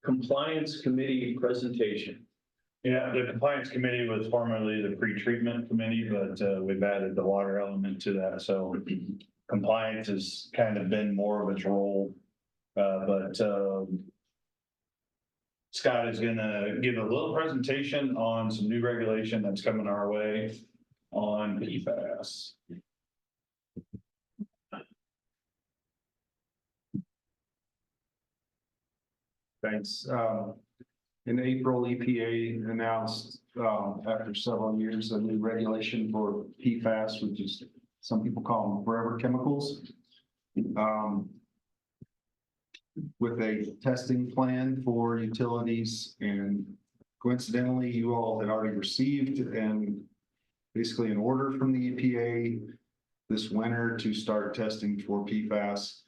Compliance committee presentation. Yeah, the compliance committee was formerly the pre-treatment committee, but we've added the water element to that, so compliance has kind of been more of its role. But Scott is gonna give a little presentation on some new regulation that's coming our way on PFAS. Thanks. In April, EPA announced, after several years, a new regulation for PFAS, which is, some people call them forever chemicals. With a testing plan for utilities, and coincidentally, you all had already received basically an order from the EPA this winter to start testing for PFAS.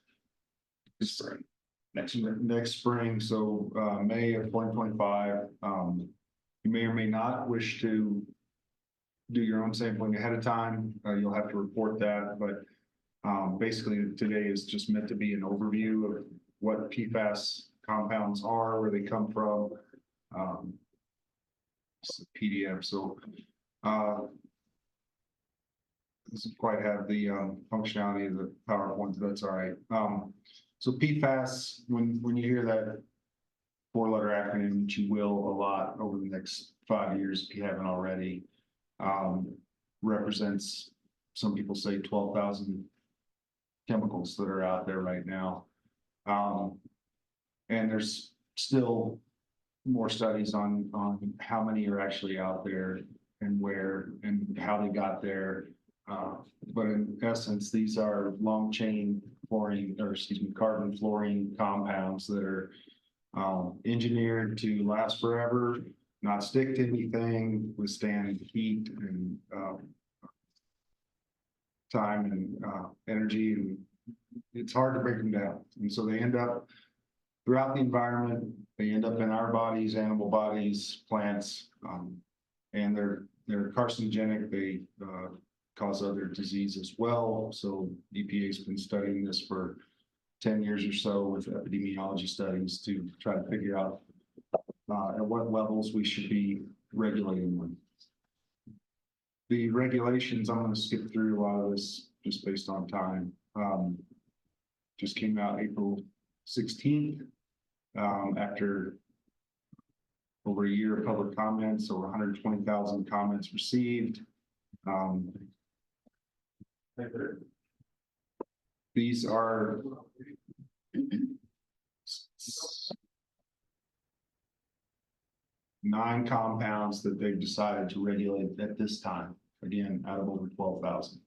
Next spring, so May of 2025. You may or may not wish to do your own sampling ahead of time. You'll have to report that, but basically today is just meant to be an overview of what PFAS compounds are, where they come from. It's a PDF, so doesn't quite have the functionality of the PowerPoint, but that's all right. So PFAS, when you hear that four-letter acronym, which you will a lot over the next 5 years if you haven't already, represents, some people say 12,000 chemicals that are out there right now. And there's still more studies on how many are actually out there and where and how they got there. But in essence, these are long chain fluorine, or excuse me, carbon fluorine compounds that are engineered to last forever, not stick to anything, withstand heat and time and energy, and it's hard to break them down. And so they end up throughout the environment. They end up in our bodies, animal bodies, plants, and they're carcinogenic. They cause other disease as well. So EPA's been studying this for 10 years or so with epidemiology studies to try to figure out at what levels we should be regulating them. The regulations, I'm going to skip through a lot of this just based on time. Just came out April 16th after over a year of public comments, over 120,000 comments received. These are nine compounds that they've decided to regulate at this time, again, out of over 12,000.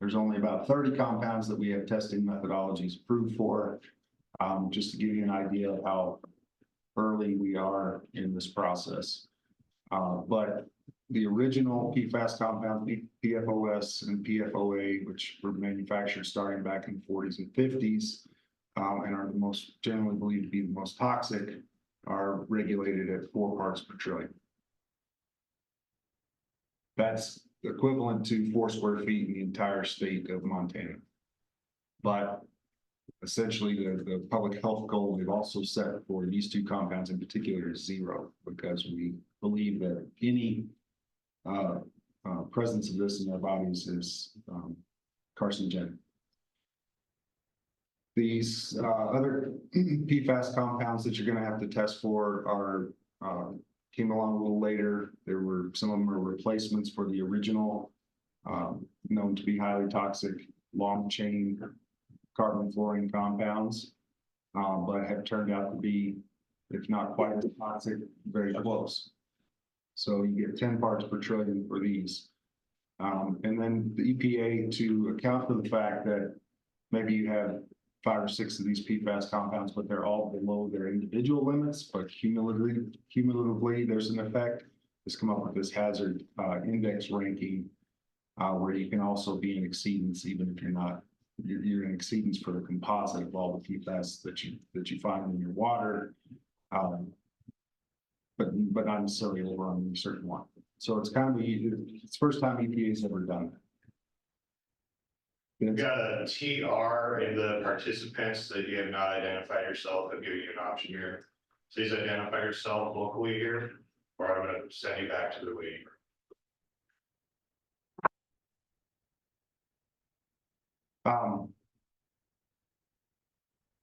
There's only about 30 compounds that we have testing methodologies approved for, just to give you an idea of how early we are in this process. But the original PFAS compound, PFOS and PFOA, which were manufactured starting back in the 40s and 50s, and are the most generally believed to be the most toxic, are regulated at 4 parts per trillion. That's equivalent to 4 square feet in the entire state of Montana. But essentially the public health goal we've also set for these 2 compounds in particular is 0, because we believe that any presence of this in our bodies is carcinogenic. These other PFAS compounds that you're going to have to test for are came along a little later. There were some of them are replacements for the original known to be highly toxic long chain carbon fluorine compounds, but have turned out to be, if not quite as toxic, very close. So you get 10 parts per trillion for these. And then the EPA, to account for the fact that maybe you have 5 or 6 of these PFAS compounds, but they're all below their individual limits, but cumulatively there's an effect, has come up with this hazard index ranking, where you can also be in exceedance, even if you're not, you're in exceedance for the composite of all the PFAS that you find in your water. But not necessarily over on a certain one. So it's kind of it's the first time EPA's ever done that. We've got a TR in the participants that you have not identified yourself. I'll give you an option here. Please identify yourself locally here, or I'm going to send you back to the waiting room.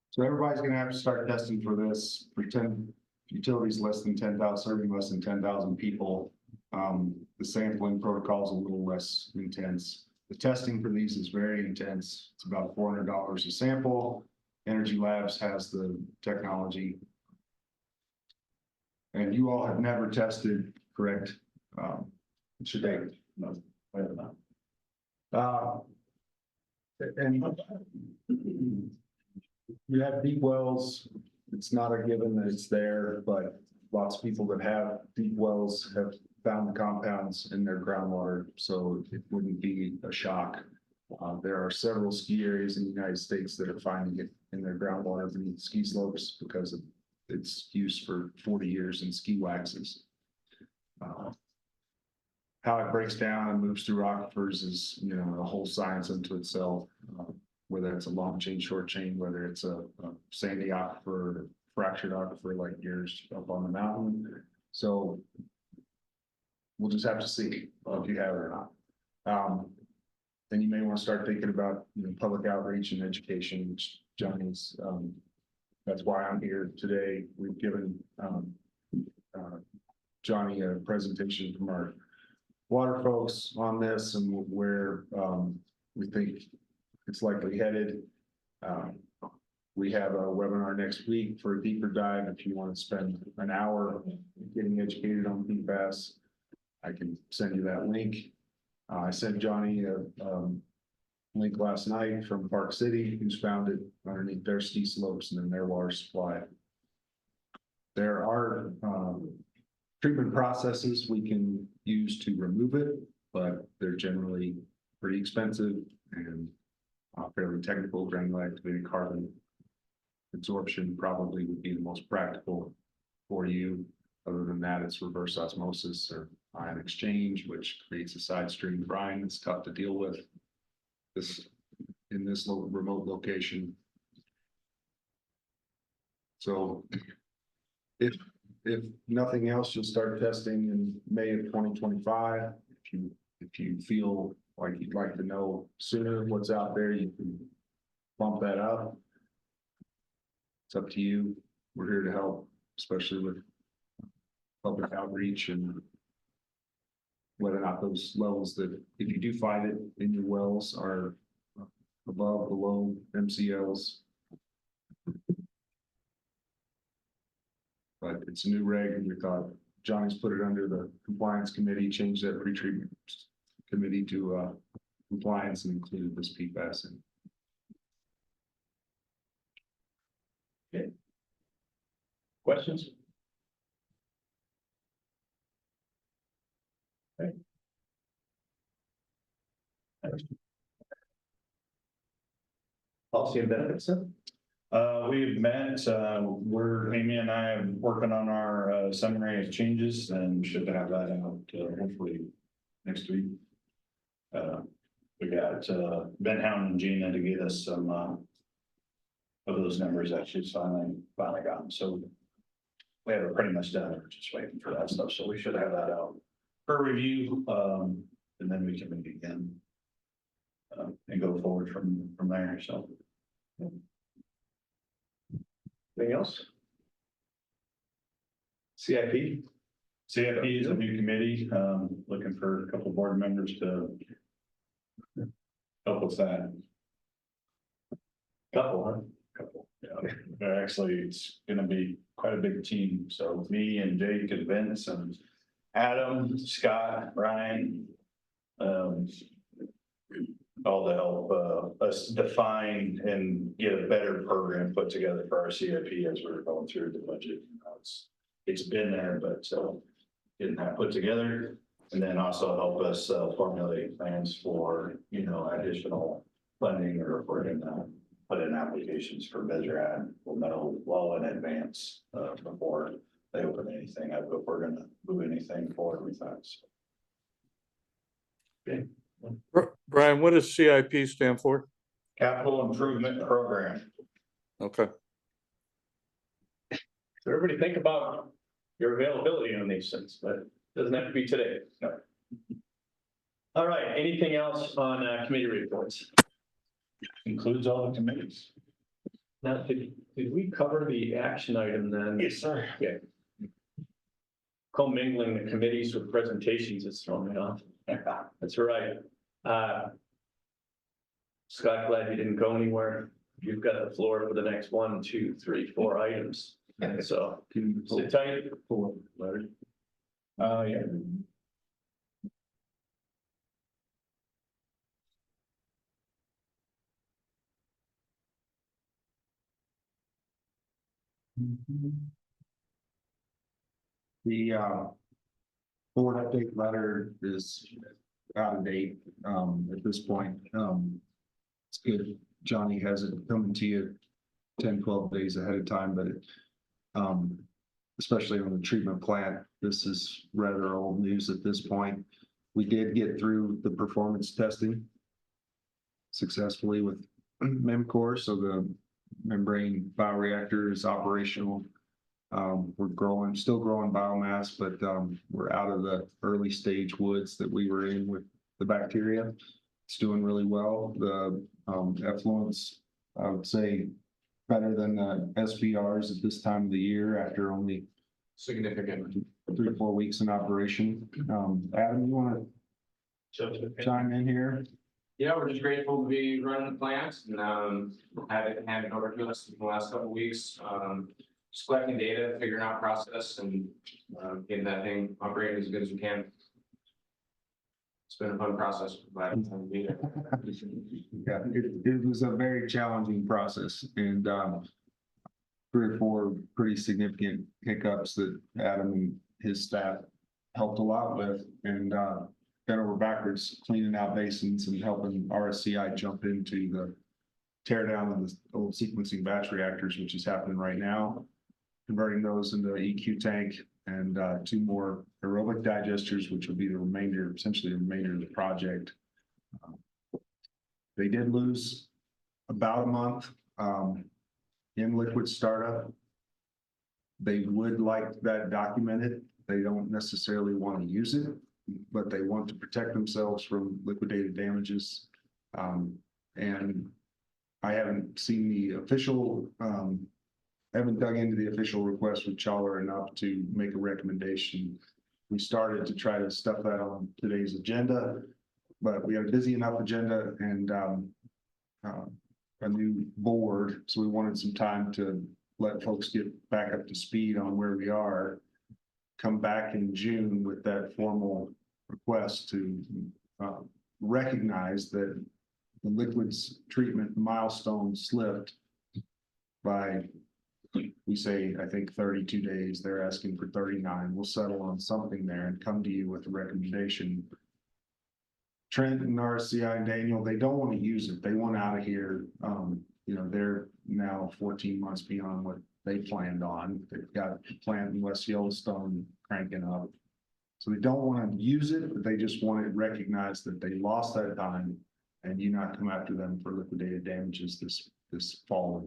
So everybody's going to have to start testing for this. For 10 utilities less than 10,000, serving less than 10,000 people. The sampling protocol is a little less intense. The testing for these is very intense. It's about $400 a sample. Energy Labs has the technology. And you all have never tested, correct? Should they? No, I have not. And you have deep wells. It's not a given that it's there, but lots of people that have deep wells have found the compounds in their groundwater, so it wouldn't be a shock. There are several ski areas in the United States that are finding it in their groundwater beneath ski slopes because of its use for 40 years in ski waxes. How it breaks down and moves through aquifers is, you know, a whole science unto itself. Whether it's a long chain, short chain, whether it's a sandy aquifer, fractured aquifer like yours up on the mountain. So we'll just have to see if you have it or not. then you may want to start thinking about, public outreach and education, which Johnny's, that's why I'm here today. We've given, Johnny a presentation from our water folks on this and where, we think it's likely headed. We have a webinar next week for a deeper dive. If you want to spend an hour getting educated on PFAS, I can send you that link. I sent Johnny a link last night from Park City, who's found it underneath their ski slopes and in their water supply. There are treatment processes we can use to remove it, but they're generally pretty expensive and fairly technical. Granular activated carbon absorption probably would be the most practical for you. Other than that, it's reverse osmosis or ion exchange, which creates a side stream brine that's tough to deal with in this remote location. So if nothing else, you'll start testing in May of 2025. If you feel like you'd like to know sooner what's out there, you can bump that up. It's up to you. We're here to help, especially with public outreach and whether or not those levels that, if you do find it in your wells, are above, below MCLs. But it's a new reg, and we thought Johnny's put it under the compliance committee, changed that pretreatment committee to compliance and included this PFAS in. Okay. Questions? Okay. Policy and benefits, sir? We've met, Amy and I are working on our summary of changes and should have that out hopefully next week. We got Ben Hound and Gina to get us some of those numbers that she's finally gotten. So we have it pretty much done. We're just waiting for that stuff. So we should have that out for review, and then we can meet again and go forward from there. So. Anything else? CIP? CIP is a new committee, looking for a couple board members to help with that. Couple, huh? Couple, yeah. Actually, it's gonna be quite a big team. So me and Jake and Vince and Adam, Scott, Ryan, all to help us define and get a better program put together for our CIP as we're going through the budget. It's been there, but getting that put together, and then also help us formulate plans for, additional funding, or if we're gonna put in applications for Measure we'll know well in advance before they open anything up, if we're gonna move anything forward with that. Okay. Brian, what does CIP stand for? Capital Improvement Program. Okay. So everybody think about your availability on these things, but it doesn't have to be today. No. All right, anything else on committee reports? Includes all the committees. Now, did we cover the action item then? Yes, sir. Okay. Commingling the committees with presentations is throwing me off. That's right. Scott, glad you didn't go anywhere. You've got the floor for the next 1, 2, 3, 4 items. So sit tight. Yeah. The board update letter is out of date at this point. It's good. Johnny has it coming to you 10, 12 days ahead of time, but especially on the treatment plant, this is rather old news at this point. We did get through the performance testing successfully with MEMCOR, so the membrane bioreactor is operational. We're still growing biomass, but we're out of the early stage woods that we were in with the bacteria. It's doing really well. The effluents, I would say, better than the SBRs at this time of the year after only Significant. 3 or 4 weeks in operation. Adam, you want to chime in here? Yeah, we're just grateful to be running the plant and have it handed over to us in the last couple of weeks. Just collecting data, figuring out process and getting that thing operating as good as we can. It's been a fun process. Glad to be there. Yeah, it was a very challenging process and 3 or 4 pretty significant hiccups that Adam and his staff helped a lot with and bent over backwards, cleaning out basins and helping RSCI jump into the tear down of the old sequencing batch reactors, which is happening right now, converting those into EQ tank and 2 more aerobic digesters, which will be the remainder, essentially the remainder of the project. They did lose about a month in liquid startup. They would like that documented. They don't necessarily want to use it, but they want to protect themselves from liquidated damages. And I haven't seen the official, haven't dug into the official request with Chawler enough to make a recommendation. We started to try to stuff that on today's agenda, but we had a busy enough agenda and a new board. So we wanted some time to let folks get back up to speed on where we are. Come back in June with that formal request to recognize that the liquids treatment milestone slipped by, we say, I think 32 days. They're asking for 39. We'll settle on something there and come to you with a recommendation. Trent and RCI and Daniel, they don't want to use it. They want out of here. You know, they're now 14 months beyond what they planned on. They've got a plant in West Yellowstone cranking up. So they don't want to use it, but they just want it recognized that they lost that time and you not come after them for liquidated damages this fall.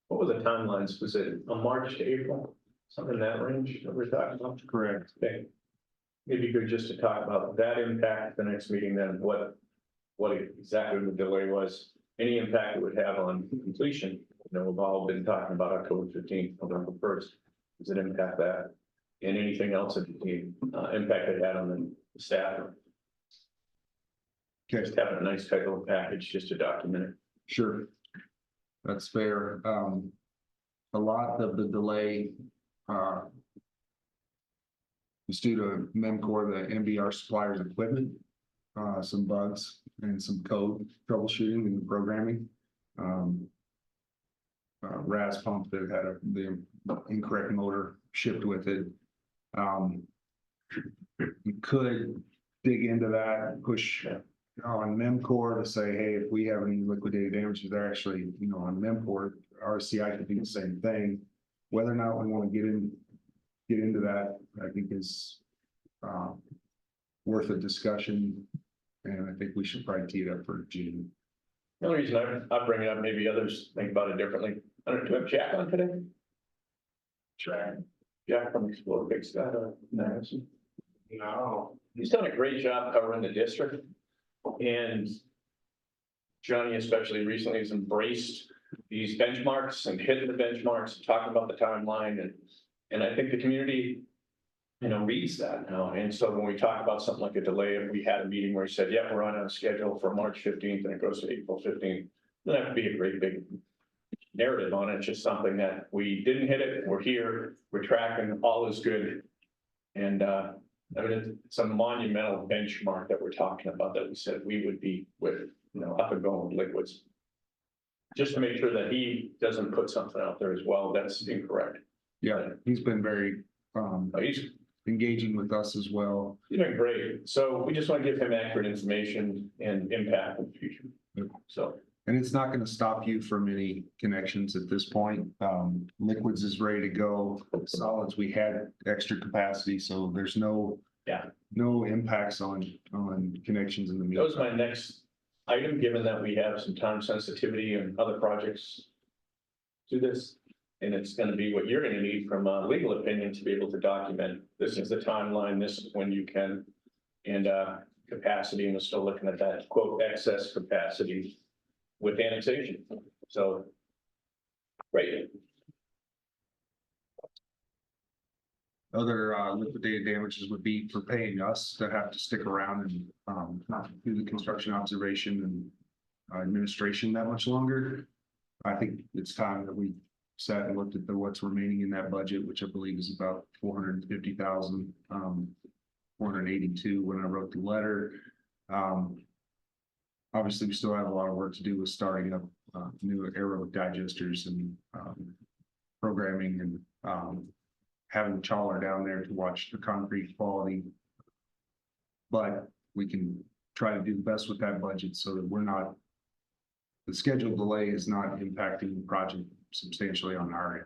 What were the timelines? Was it a March to April? Something in that range that we're talking about? Correct. Okay. Maybe good just to talk about that impact at the next meeting, then what exactly the delay was, any impact it would have on completion. You know, we've all been talking about October 15th, November 1st. Does it impact that? And anything else that the impact it had on the staff? Okay. Just having a nice tight little package just to document it. Sure. That's fair. A lot of the delay was due to MEMCOR, the MBR suppliers equipment, some bugs and some code troubleshooting and programming. RAS pump that had the incorrect motor shipped with it. You could dig into that, push on MEMCOR to say, hey, if we have any liquidated damages, they're actually, you know, on MEMCOR, RCI could do the same thing. Whether or not we want to get into that, I think is worth a discussion. And I think we should probably tee it up for June. The only reason I bring it up, maybe others think about it differently. I don't know, do we have Jack on today? Jack from Explore Big Sky. No. He's done a great job covering the district. And Johnny, especially recently, has embraced these benchmarks and hitting the benchmarks, talking about the timeline. And I think the community, you know, reads that now. And so when we talk about something like a delay, if we had a meeting where he said, yeah, we're on a schedule for March 15th and it goes to April 15th, then that would be a great big narrative on it. It's just something that we didn't hit it. We're here, we're tracking, all is good. And I mean, it's a monumental benchmark that we're talking about that we said we would be with, you know, up and going with liquids. Just to make sure that he doesn't put something out there as well that's incorrect. Yeah, he's been very He's engaging with us as well. He's been great. So we just want to give him accurate information and impact in the future. So. And it's not going to stop you from any connections at this point. Liquids is ready to go. Solids, we had extra capacity, so there's no impacts on connections in the meantime. That was my next item, given that we have some time sensitivity and other projects to this. And it's going to be what you're going to need from a legal opinion to be able to document. This is the timeline. This is when you can. And capacity, and we're still looking at that quote excess capacity with annexation. So, great. Other liquidated damages would be for paying us to have to stick around and do the construction observation and administration that much longer. I think it's time that we sat and looked at what's remaining in that budget, which I believe is about 450,000, 482 when I wrote the letter. Obviously, we still have a lot of work to do with starting up new aerobic digesters and programming and having Chawler down there to watch the concrete quality. But we can try to do the best with that budget so that the schedule delay is not impacting the project substantially on our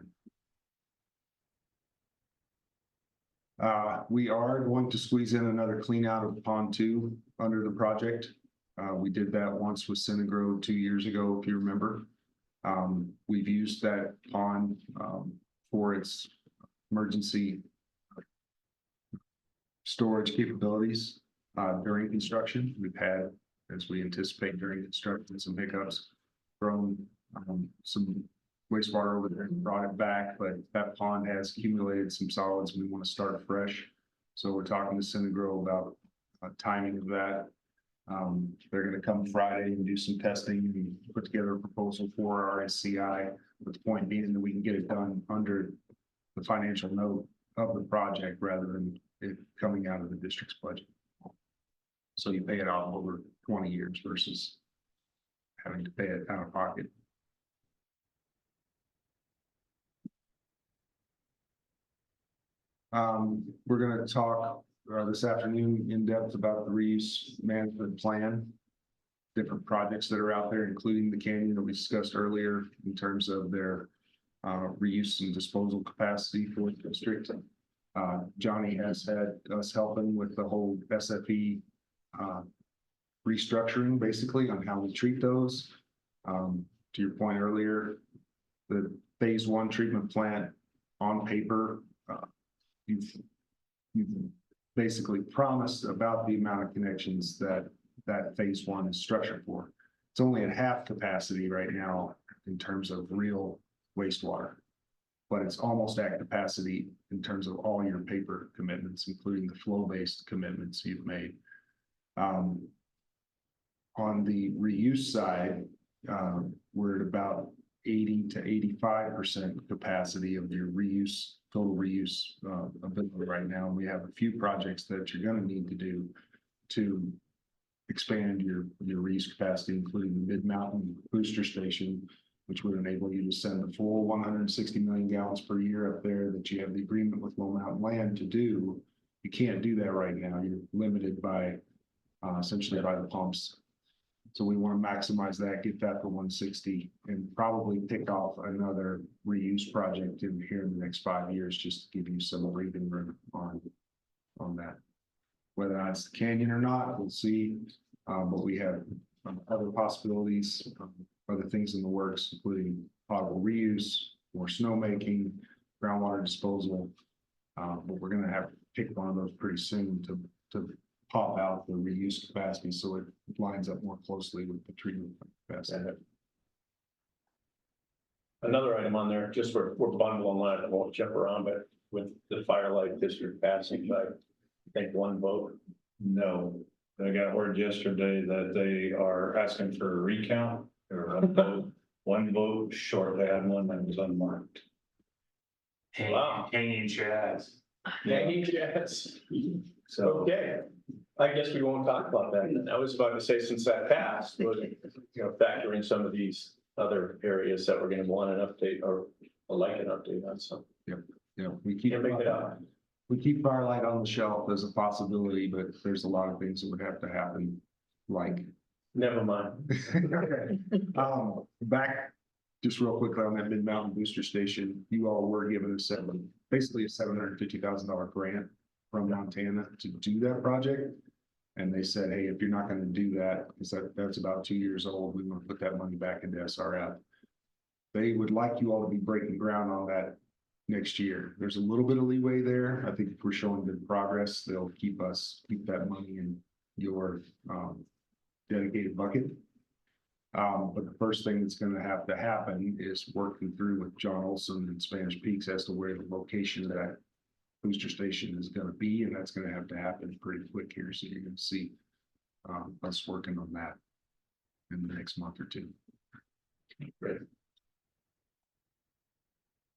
end. We are going to squeeze in another clean out of pond 2 under the project. We did that once with Synagro 2 years ago, if you remember. We've used that pond for its emergency storage capabilities during construction. We've had, as we anticipate during construction, some hiccups, thrown some wastewater over there and brought it back, but that pond has accumulated some solids. We want to start afresh. So we're talking to Synagro about timing of that. They're going to come Friday and do some testing and put together a proposal for our SCI, with the point being that we can get it done under the financial note of the project rather than it coming out of the district's budget. So you pay it off over 20 years versus having to pay it out of pocket. We're going to talk this afternoon in depth about the reuse management plan, different projects that are out there, including the canyon that we discussed earlier in terms of their reuse and disposal capacity for the district. Johnny has had us helping with the whole SFE restructuring, basically on how we treat those. To your point earlier, the phase 1 treatment plant on paper, you've basically promised about the amount of connections that phase 1 is structured for. It's only at half capacity right now in terms of real wastewater, but it's almost at capacity in terms of all your paper commitments, including the flow-based commitments you've made. On the reuse side, we're at about 80 to 85% capacity of your total reuse ability right now. We have a few projects that you're going to need to do to expand your reuse capacity, including the Mid-Mountain Booster Station, which would enable you to send the full 160 million gallons per year up there that you have the agreement with Low Mountain Land to do. You can't do that right now. You're limited by essentially by the pumps. So we want to maximize that, get that to 160, and probably pick off another reuse project in here in the next 5 years, just to give you some breathing room on that. Whether that's the canyon or not, we'll see. But we have other possibilities, other things in the works, including potable reuse, more snowmaking, groundwater disposal. But we're going to have to pick one of those pretty soon to pop out the reuse capacity so it lines up more closely with the treatment capacity. Another item on there, just we're bundling that, I won't jump around, but with the Firelight District passing by, I think 1 vote. No, I got word yesterday that they are asking for a recount or 1 vote short. They had one that was unmarked. Wow. Hanging chads. Hanging chads. So, okay. I guess we won't talk about that. And I was about to say, since that passed, would factor in some of these other areas that we're going to want an update or like an update on. So, Yeah, we keep Firelight on the shelf as a possibility, but there's a lot of things that would have to happen. Like, never mind. Back just real quickly on that Mid-Mountain Booster Station, you all were given basically a $750,000 grant from Montana to do that project. And they said, hey, if you're not going to do that, because that's about 2 years old, we want to put that money back into SRF. They would like you all to be breaking ground on that next year. There's a little bit of leeway there. I think if we're showing good progress, they'll keep that money your dedicated bucket. But the first thing that's gonna have to happen is working through with John Olson and Spanish Peaks as to where the location of that booster station is gonna be, and that's gonna have to happen pretty quick here, so you're gonna see us working on that in the next month or two. Great.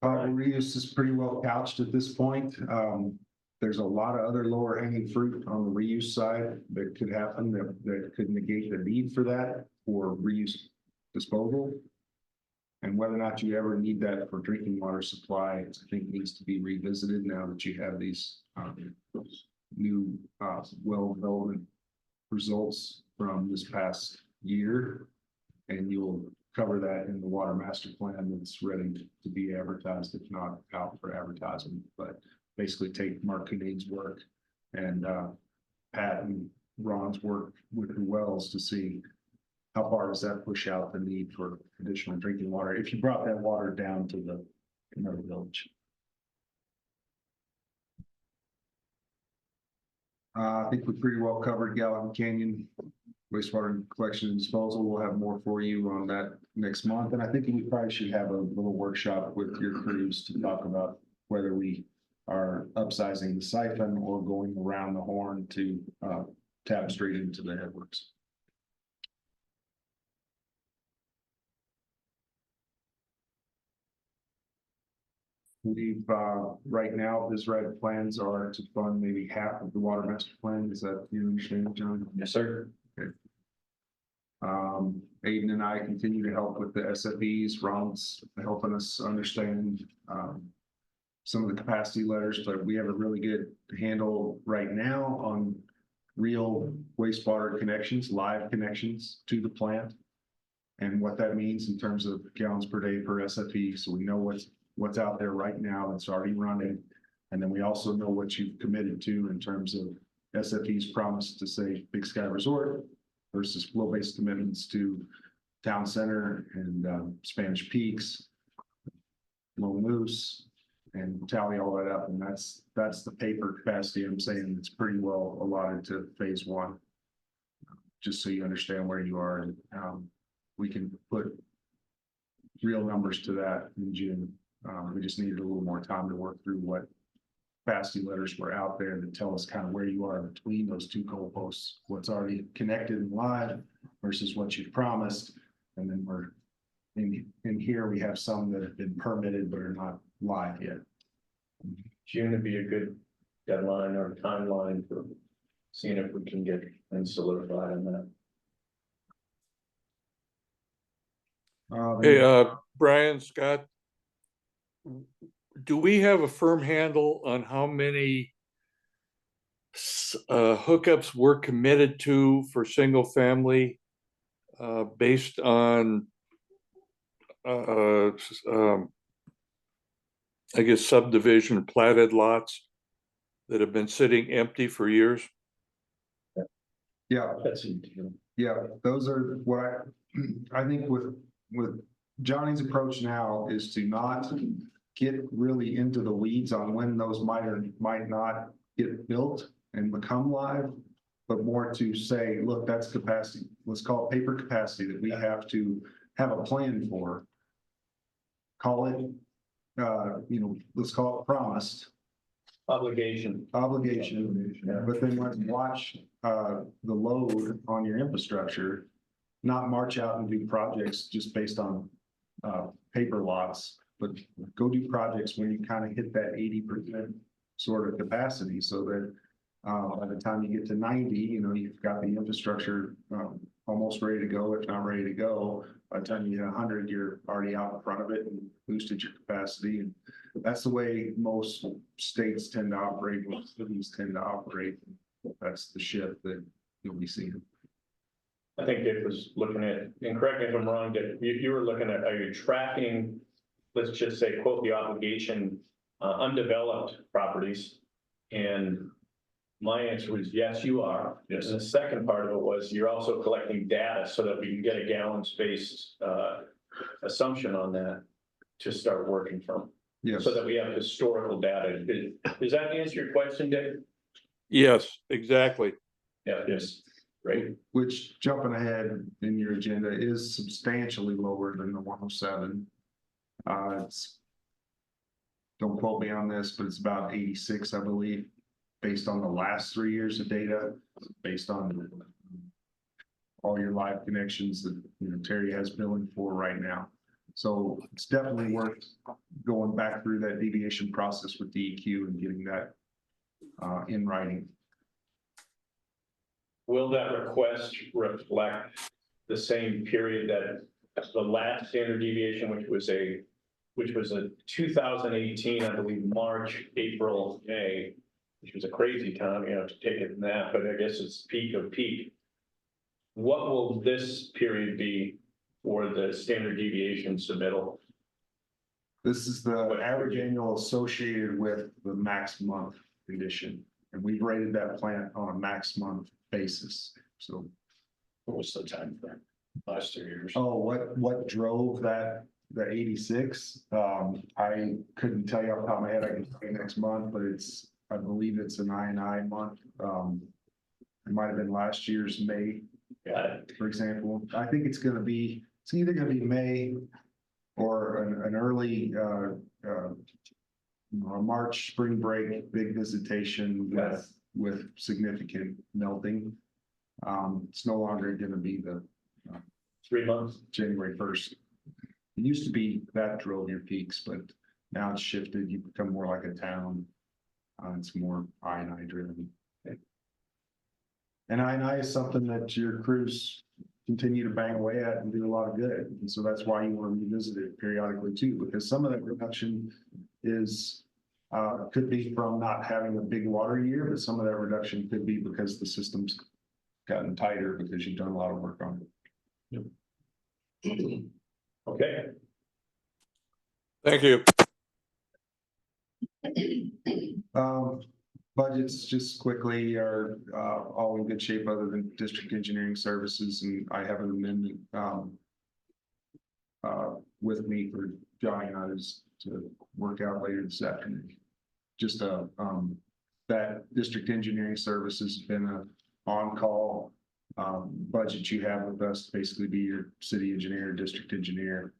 Reuse is pretty well couched at this point. There's a lot of other lower hanging fruit on the reuse side that could happen that could negate the need for that for reuse disposal. And whether or not you ever need that for drinking water supply, I think needs to be revisited now that you have these new well development results from this past year. And you'll cover that in the water master plan that's ready to be advertised, if not out for advertisement, but basically take Mark Cunig's work and Pat and Ron's work with the wells to see how far does that push out the need for additional drinking water if you brought that water down to the another village. I think we pretty well covered Gallup Canyon wastewater collection and disposal. We'll have more for you on that next month. And I think we probably should have a little workshop with your crews to talk about whether we are upsizing the siphon or going around the horn to tap straight into the headworks. We've right now, this red plans are to fund maybe half of the water master plan. Is that you understand, John? Yes, sir. Okay. Aiden and I continue to help with the SFEs. Ron's helping us understand some of the capacity letters, but we have a really good handle right now on real wastewater connections, live connections to the plant, and what that means in terms of gallons per day per SFE. So we know what's out there right now that's already running. And then we also know what you've committed to in terms of SFE's promise to say Big Sky Resort versus flow-based commitments to Town Center and Spanish Peaks, Lone Moose, and tally all that up. And that's the paper capacity I'm saying it's pretty well allotted to phase one. Just so you understand where you are, and we can put real numbers to that in June. We just needed a little more time to work through what capacity letters were out there that tell us kind of where you are between those two goalposts, what's already connected and live versus what you've promised. And then we're in here, we have some that have been permitted but are not live yet. June would be a good deadline or timeline for seeing if we can get things solidified on that. Hey, Brian, Scott, do we have a firm handle on how many hookups we're committed to for single family based on I guess subdivision platted lots that have been sitting empty for years? Yeah, That's yeah, those are what I think with Johnny's approach now is to not get really into the weeds on when those might or might not get built and become live, but more to say, look, that's capacity. Let's call it paper capacity that we have to have a plan for. Call it, let's call it promised. Obligation. But then let's watch the load on your infrastructure, not march out and do projects just based on paper lots, but go do projects when you kind of hit that 80% sort of capacity, so that by the time you get to 90, you've got the infrastructure almost ready to go, if not ready to go. By the time you hit 100, you're already out in front of it and boosted your capacity. And that's the way most states tend to operate, most cities tend to operate. That's the shift that you'll be seeing. I think Dick was looking at, and correct me if I'm wrong, Dick, you were looking at, are you tracking, let's just say, quote, the obligation, undeveloped properties? And my answer was, yes, you are. Yes. And the second part of it was, you're also collecting data so that we can get a gallon-based assumption on that to start working from. Yes. So that we have historical data. Does that answer your question, Dick? Yes, exactly. Yeah, yes. right? Which, jumping ahead in your agenda, is substantially lower than the 107. It's, don't quote me on this, but it's about 86, I believe, based on the last 3 years of data, based on all your live connections that, you know, Terry has billing for right now. So it's definitely worth going back through that deviation process with DEQ and getting that in writing. Will that request reflect the same period that the last standard deviation, which was a 2018, I believe, March, April, May, which was a crazy time, you know, to take it in that, but I guess it's peak of peak. What will this period be for the standard deviation submittal? This is the average annual associated with the max month condition. And we've rated that plant on a max month basis. So What was the time frame? Last 3 years? oh, what drove that, the 86? I couldn't tell you off the top of my head. I can tell you next month, but I believe it's an I&I month. It might have been last year's May, for example. I think it's either gonna be May or an early a March spring break, big visitation with significant melting. It's no longer gonna be the 3 months. January 1st. It used to be that drove your peaks, but now it's shifted. You become more like a town. It's more I&I driven. And I&I is something that your crews continue to bang away at and do a lot of good. And so that's why you want to revisit it periodically too, because some of that reduction is could be from not having a big water year, but some of that reduction could be because the system's gotten tighter because you've done a lot of work on it. Yep. Okay. Thank you. Budgets just quickly are all in good shape other than district engineering services, and I have an amendment with me for Johnny and others to work out later this afternoon. Just that district engineering services has been a on-call budget you have with us to basically be your city engineer, district engineer.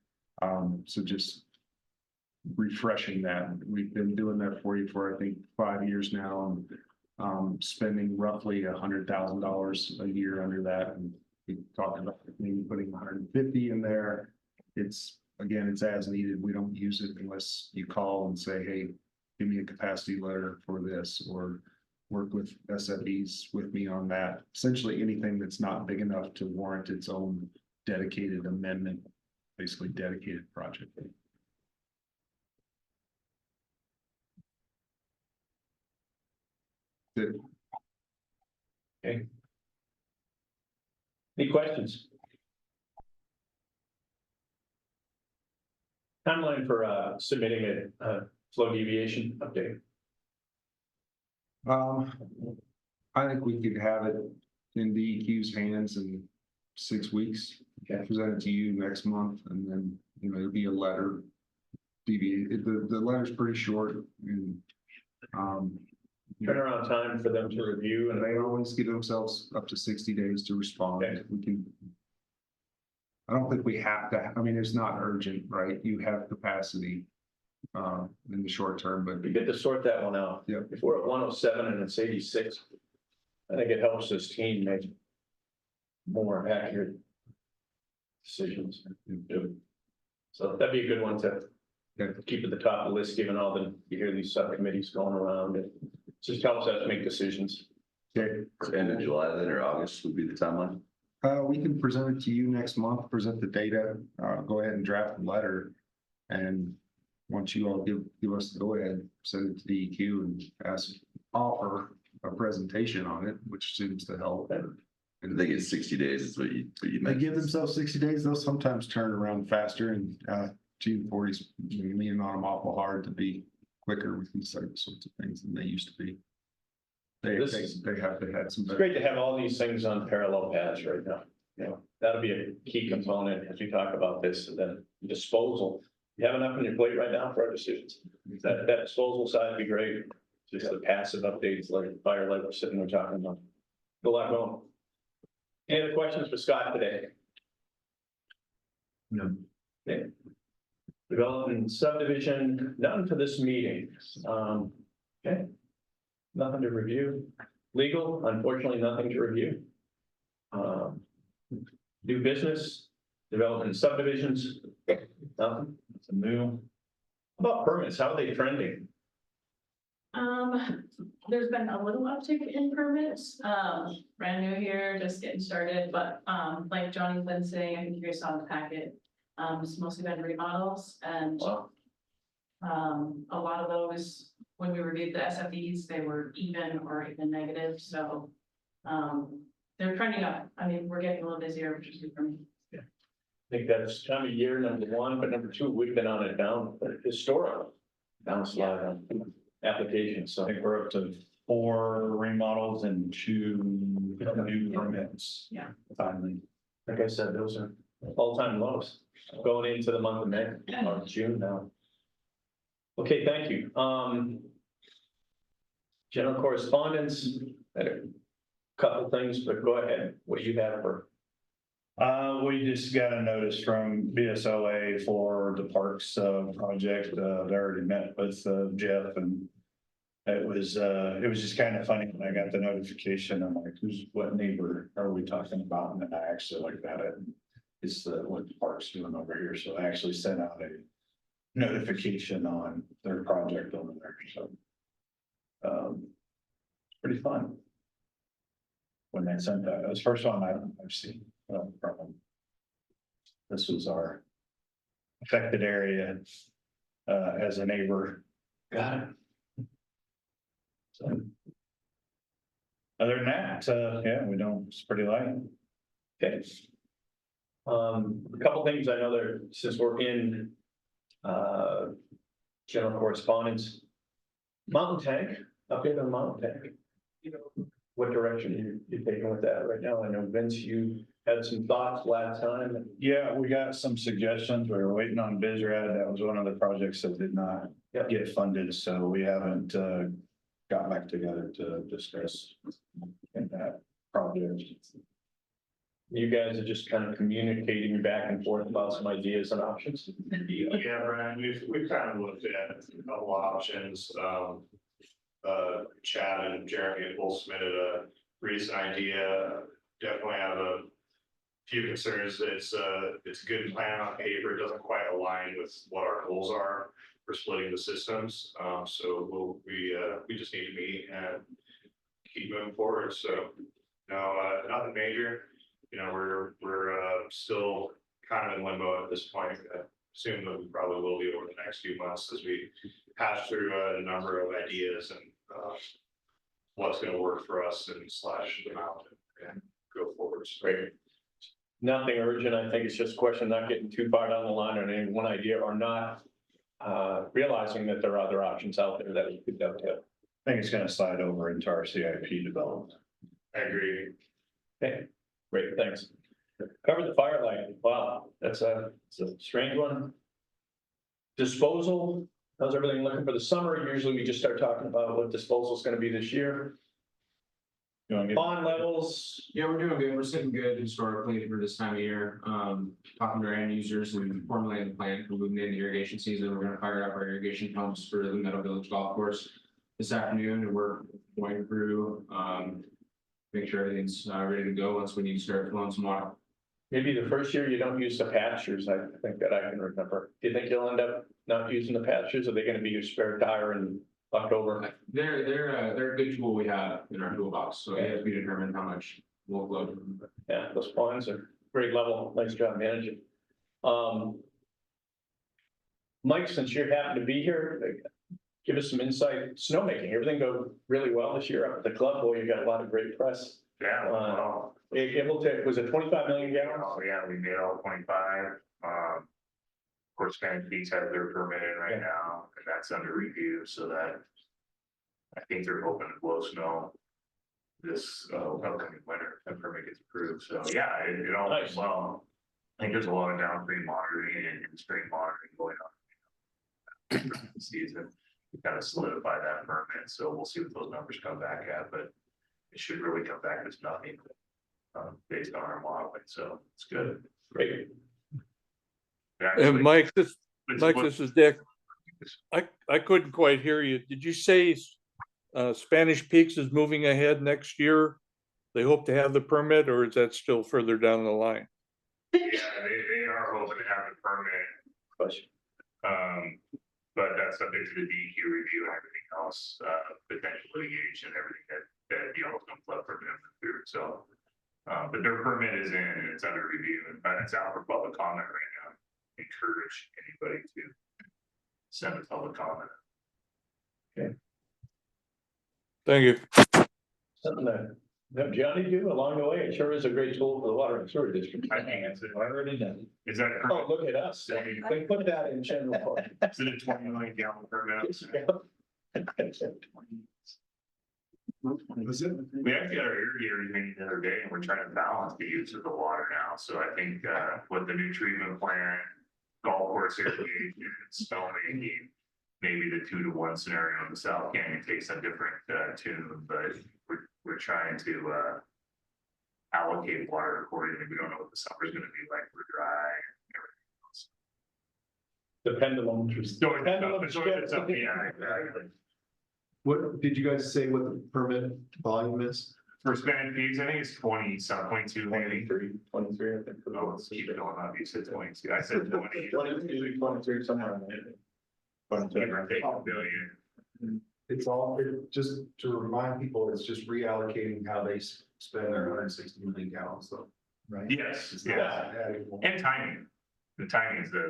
So just refreshing that. We've been doing that for you for, I think, 5 years now, and spending roughly $100,000 a year under that. And we talked about maybe putting 150 in there. It's as needed. We don't use it unless you call and say, hey, give me a capacity letter for this, or work with SFEs with me on that. Essentially anything that's not big enough to warrant its own dedicated amendment, basically dedicated project. Good. Okay. Any questions? Timeline for submitting a flow deviation update? I think we could have it in DEQ's hands in 6 weeks. Okay. Present it to you next month, and then, you know, it'll be a letter. The letter's pretty short, and Turnaround time for them to review, and they always give themselves up to 60 days to respond. Okay. We can. I don't think we have to. I mean, it's not urgent, right? You have capacity in the short term, but we get to sort that one out. Yep. If we're at 107 and it's 86, I think it helps this team make more accurate decisions. So that'd be a good one to keep at the top of the list, given all the, you hear these subcommittees going around. It just helps us make decisions. Okay. End of July then, or August would be the timeline? We can present it to you next month, present the data, go ahead and draft the letter. And once you all give us the go ahead, send it to DEQ and offer a presentation on it, which seems to help. I think it's 60 days is what you They mentioned. give themselves 60 days. They'll sometimes turn around faster, and G40's leaning on them awful hard to be quicker with these sorts of things than they used to be. They have had some. It's great to have all these things on parallel paths right now. You know, that'll be a key component as we talk about this, and then disposal. You have enough on your plate right now for our decisions. That disposal side would be great. Just the passive updates like fire, like we're sitting there talking about. A lot going. Any other questions for Scott today? No. Okay. Development subdivision, none for this meeting. Okay. Nothing to review. Legal, unfortunately, nothing to review. New business, development subdivisions, nothing. It's a new. How about permits? How are they trending? There's been a little uptick in permits, brand new here, just getting started, but, like Johnny's been saying, I think you guys saw in the packet. It's mostly been remodels and, Wow. a lot of those, when we reviewed the SFEs, they were even or even negative, so. They're trending up. I mean, we're getting a little busier, which is good for me. I think that's time of year, number one, but number two, we've been on it down, historic downslide on applications, so. I think we're up to 4 remodels and 2 new permits. Yeah. Finally. Like I said, those are all-time lows going into the month of May or June now. Okay, thank you. General correspondence, had a couple things, but go ahead. What do you have for? We just got a notice from BSOA for the parks project. They already met with Jeff, and it was just kind of funny when I got the notification. I'm like, what neighbor are we talking about? And then I actually looked at it. It's what the park's doing over here. So I actually sent out a notification on their project over there. So pretty fun. When they sent that, it was the first one I've seen from them. This was our affected area as a neighbor. Got it. So other than that, yeah, we don't, it's pretty light. Okay. A couple things I know there, since we're in general correspondence. Mountain tank, update on mountain tank. What direction you're taking with that right now? I know Vince, you had some thoughts last time. Yeah, we got some suggestions. We were waiting on BizRad. That was one of the projects that did not get funded, so we haven't got back together to discuss that project. You guys are just kind of communicating back and forth about some ideas and options. Yeah, Brian, we've kind of looked at a couple of options. Chad and Jeremy have both submitted a recent idea. Definitely have a few concerns. It's a good plan on paper. It doesn't quite align with what our goals are for splitting the systems. So we just need to meet and keep moving forward. So no, nothing major. You know, we're still kind of in limbo at this point. Assume that we probably will be over the next few months as we hash through a number of ideas and what's going to work for us and slash them out and go forward. Great. Nothing urgent. I think it's just a question of not getting too far down the line on any one idea or not realizing that there are other options out there that we could dovetail. I think it's going to slide over into our CIP development. I agree. Okay, great, thanks. Cover the firelight. Wow, it's a strange one. Disposal, how's everything looking for the summer? Usually we just start talking about what disposal is going to be this year. You want to get Bond levels. Yeah, we're doing good. We're sitting good historically for this time of year. Talking to our end users and formulating the plan for moving into irrigation season. We're gonna fire up our irrigation pumps for the Meadow Village Golf Course this afternoon, and we're going through, make sure everything's ready to go once we need to start flowing some water. Maybe the first year you don't use the pastures, I think that I can remember. Do you think you'll end up not using the pastures? Are they gonna be your spare tire in October? They're a good tool we have in our toolbox, so it has to be determined how much we'll load. Yeah, those ponds are great level. Nice job managing. Mike, since you happen to be here, give us some insight. Snowmaking, everything go really well this year up at the club. Boy, you got a lot of great press. Yeah. Well, Able to, was it 25 million gallons? oh, yeah, we made all 25. Of course, Spanish Peaks has their permit in right now, and that's under review, so that I think they're hoping to blow snow this upcoming winter if permit gets approved. So yeah, it all went well. I think there's a lot of downstream monitoring and spring monitoring going on season. We kind of solidify that permit, so we'll see what those numbers come back at, but it should really come back as nothing. based on our modeling, so it's good. Great. And Mike, this It's- is Dick. I couldn't quite hear you. Did you say Spanish Peaks is moving ahead next year? They hope to have the permit, or is that still further down the line? Yeah, they are hoping to have a permit. But that's subject to the DEQ review and everything else, potential litigation, everything that deals comes up for them through, so. But their permit is in and it's under review and it's out for public comment right now. Encourage anybody to send a public comment. Thank you. Something that Johnny do along the way, it sure is a great tool for the water and sewer district. I think it's already done. Is that? Oh, look at us. They put that in general. Is it a 20 million gallon permit? We actually had our irrigators meeting the other day and we're trying to balance the use of the water now. So I think with the new treatment plant, golf course irrigation, snow making, maybe the 2-to-1 scenario in the South Canyon takes a different tune, but we're trying to allocate water accordingly. We don't know what the summer's gonna be like. We're dry and everything else. The pendulum. Yeah, exactly. What, did you guys say what the permit volume is? For Spanish Peaks, I think it's 20, some 22, maybe. 23, I think. Oh, let's keep it going up. You said 22. I said 20. 23, somewhere on there. Give or take a billion. It's all, just to remind people, it's just reallocating how they spend their 160 million gallons, though, right? Yes, yeah. And timing. The timing is the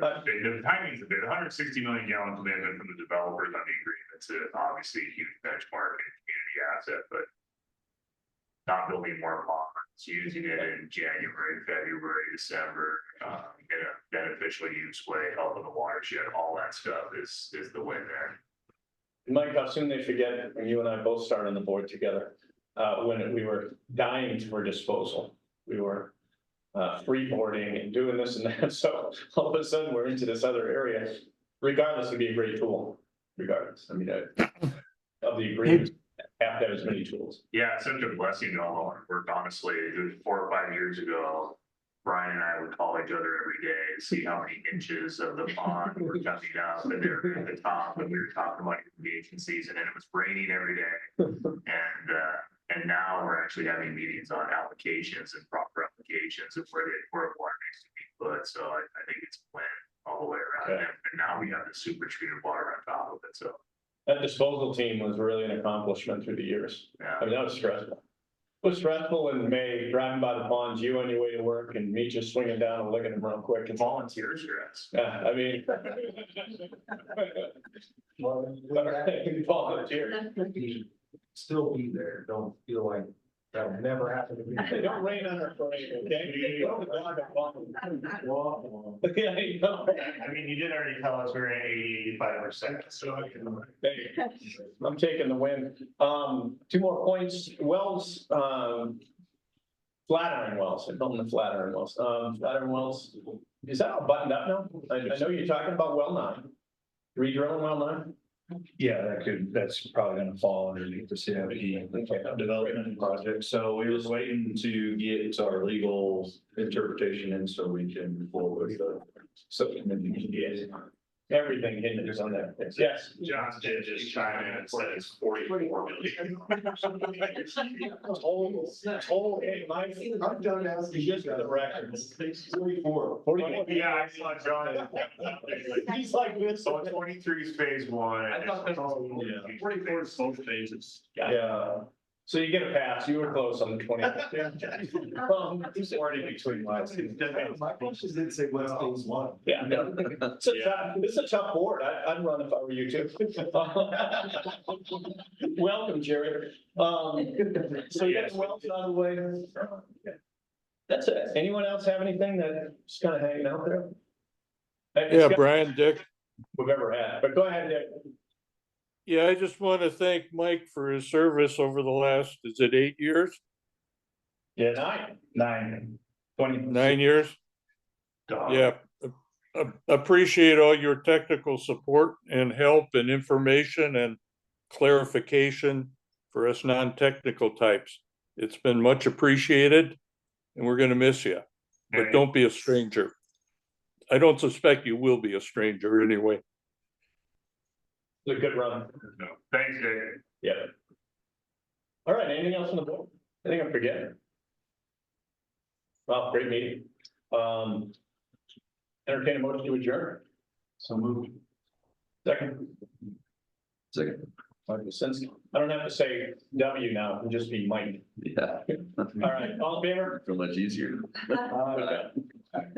timing is the bit. 160 million gallon commitment from the developers on the agreement to obviously a huge benchmark and community asset, but not building more ponds, using it in January, February, December, in a beneficial use way, helping the watershed, all that stuff is the win there. Mike, how soon they forget when you and I both started on the board together, when we were dying for disposal, we were freeboarding and doing this and that. So all of a sudden we're into this other area. Regardless, it'd be a great tool. Regardless, I mean, of the agreement, have to have as many tools. Yeah, it's such a blessing to all our work. Honestly, it was 4 or 5 years ago. Brian and I would call each other every day to see how many inches of the pond were coming up, and they're at the top, and we were talking about irrigation season, and it was raining every day. And now we're actually having meetings on applications and proper applications of where water needs to be put. So I think it's planned all the way around. Yeah. And now we have the super treated water on top of it. So That disposal team was really an accomplishment through the years. yeah. I mean, that was stressful. It was stressful in May, driving by the ponds, you on your way to work and me just swinging down and licking them real quick. And Volunteer stress. yeah, I mean. Volunteer. Still be there, don't feel like that'll never happen again. They don't rain on our parade, okay? Yeah, you know. I mean, you did already tell us we're at 85%, so I can. Hey, I'm taking the win. 2 more points. Wells, flattering wells. I call them the flattering wells. Flattering wells. Is that all buttoned up now? I know you're talking about well 9. Redrilling well 9? Yeah, that's probably gonna fall underneath the CIP development project. So we were waiting to get our legal interpretation in so we can move forward with the subcommittee. Everything hinges on that. Yes. John did just chime in and said it's 44 million. Hey, Mike, I'm done asking just for the record. 44. Yeah, I saw John. He's like this. So 23 is phase 1. I thought that was- Yeah. 44 is both phases. Yeah. So you get a pass. You were close on the 20. It's already between lines. My question didn't say what's phase 1. Yeah. It's a tough board. I'd run if I were you too. Welcome, Jerry. So you got the wells out of the way. That's it. Anyone else have anything that's kind of hanging out there? Yeah, Brian, Dick. We've ever had, but go ahead, Dick. Yeah, I just want to thank Mike for his service over the last, is it 8 years? Yeah, 9. 9 years? Yeah. Appreciate all your technical support and help and information and clarification for us non-technical types. It's been much appreciated. and we're gonna miss you, but don't be a stranger. I don't suspect you will be a stranger anyway. It's a good run. No, thanks, Dave. Yeah. All right, anything else on the board? I think I'm forgetting. Well, great meeting. Entertain a motion to adjourn. So moved. Second. Mike Lisinski. I don't have to say W now, it'll just be Mike. Yeah. All right, all in favor? So much easier.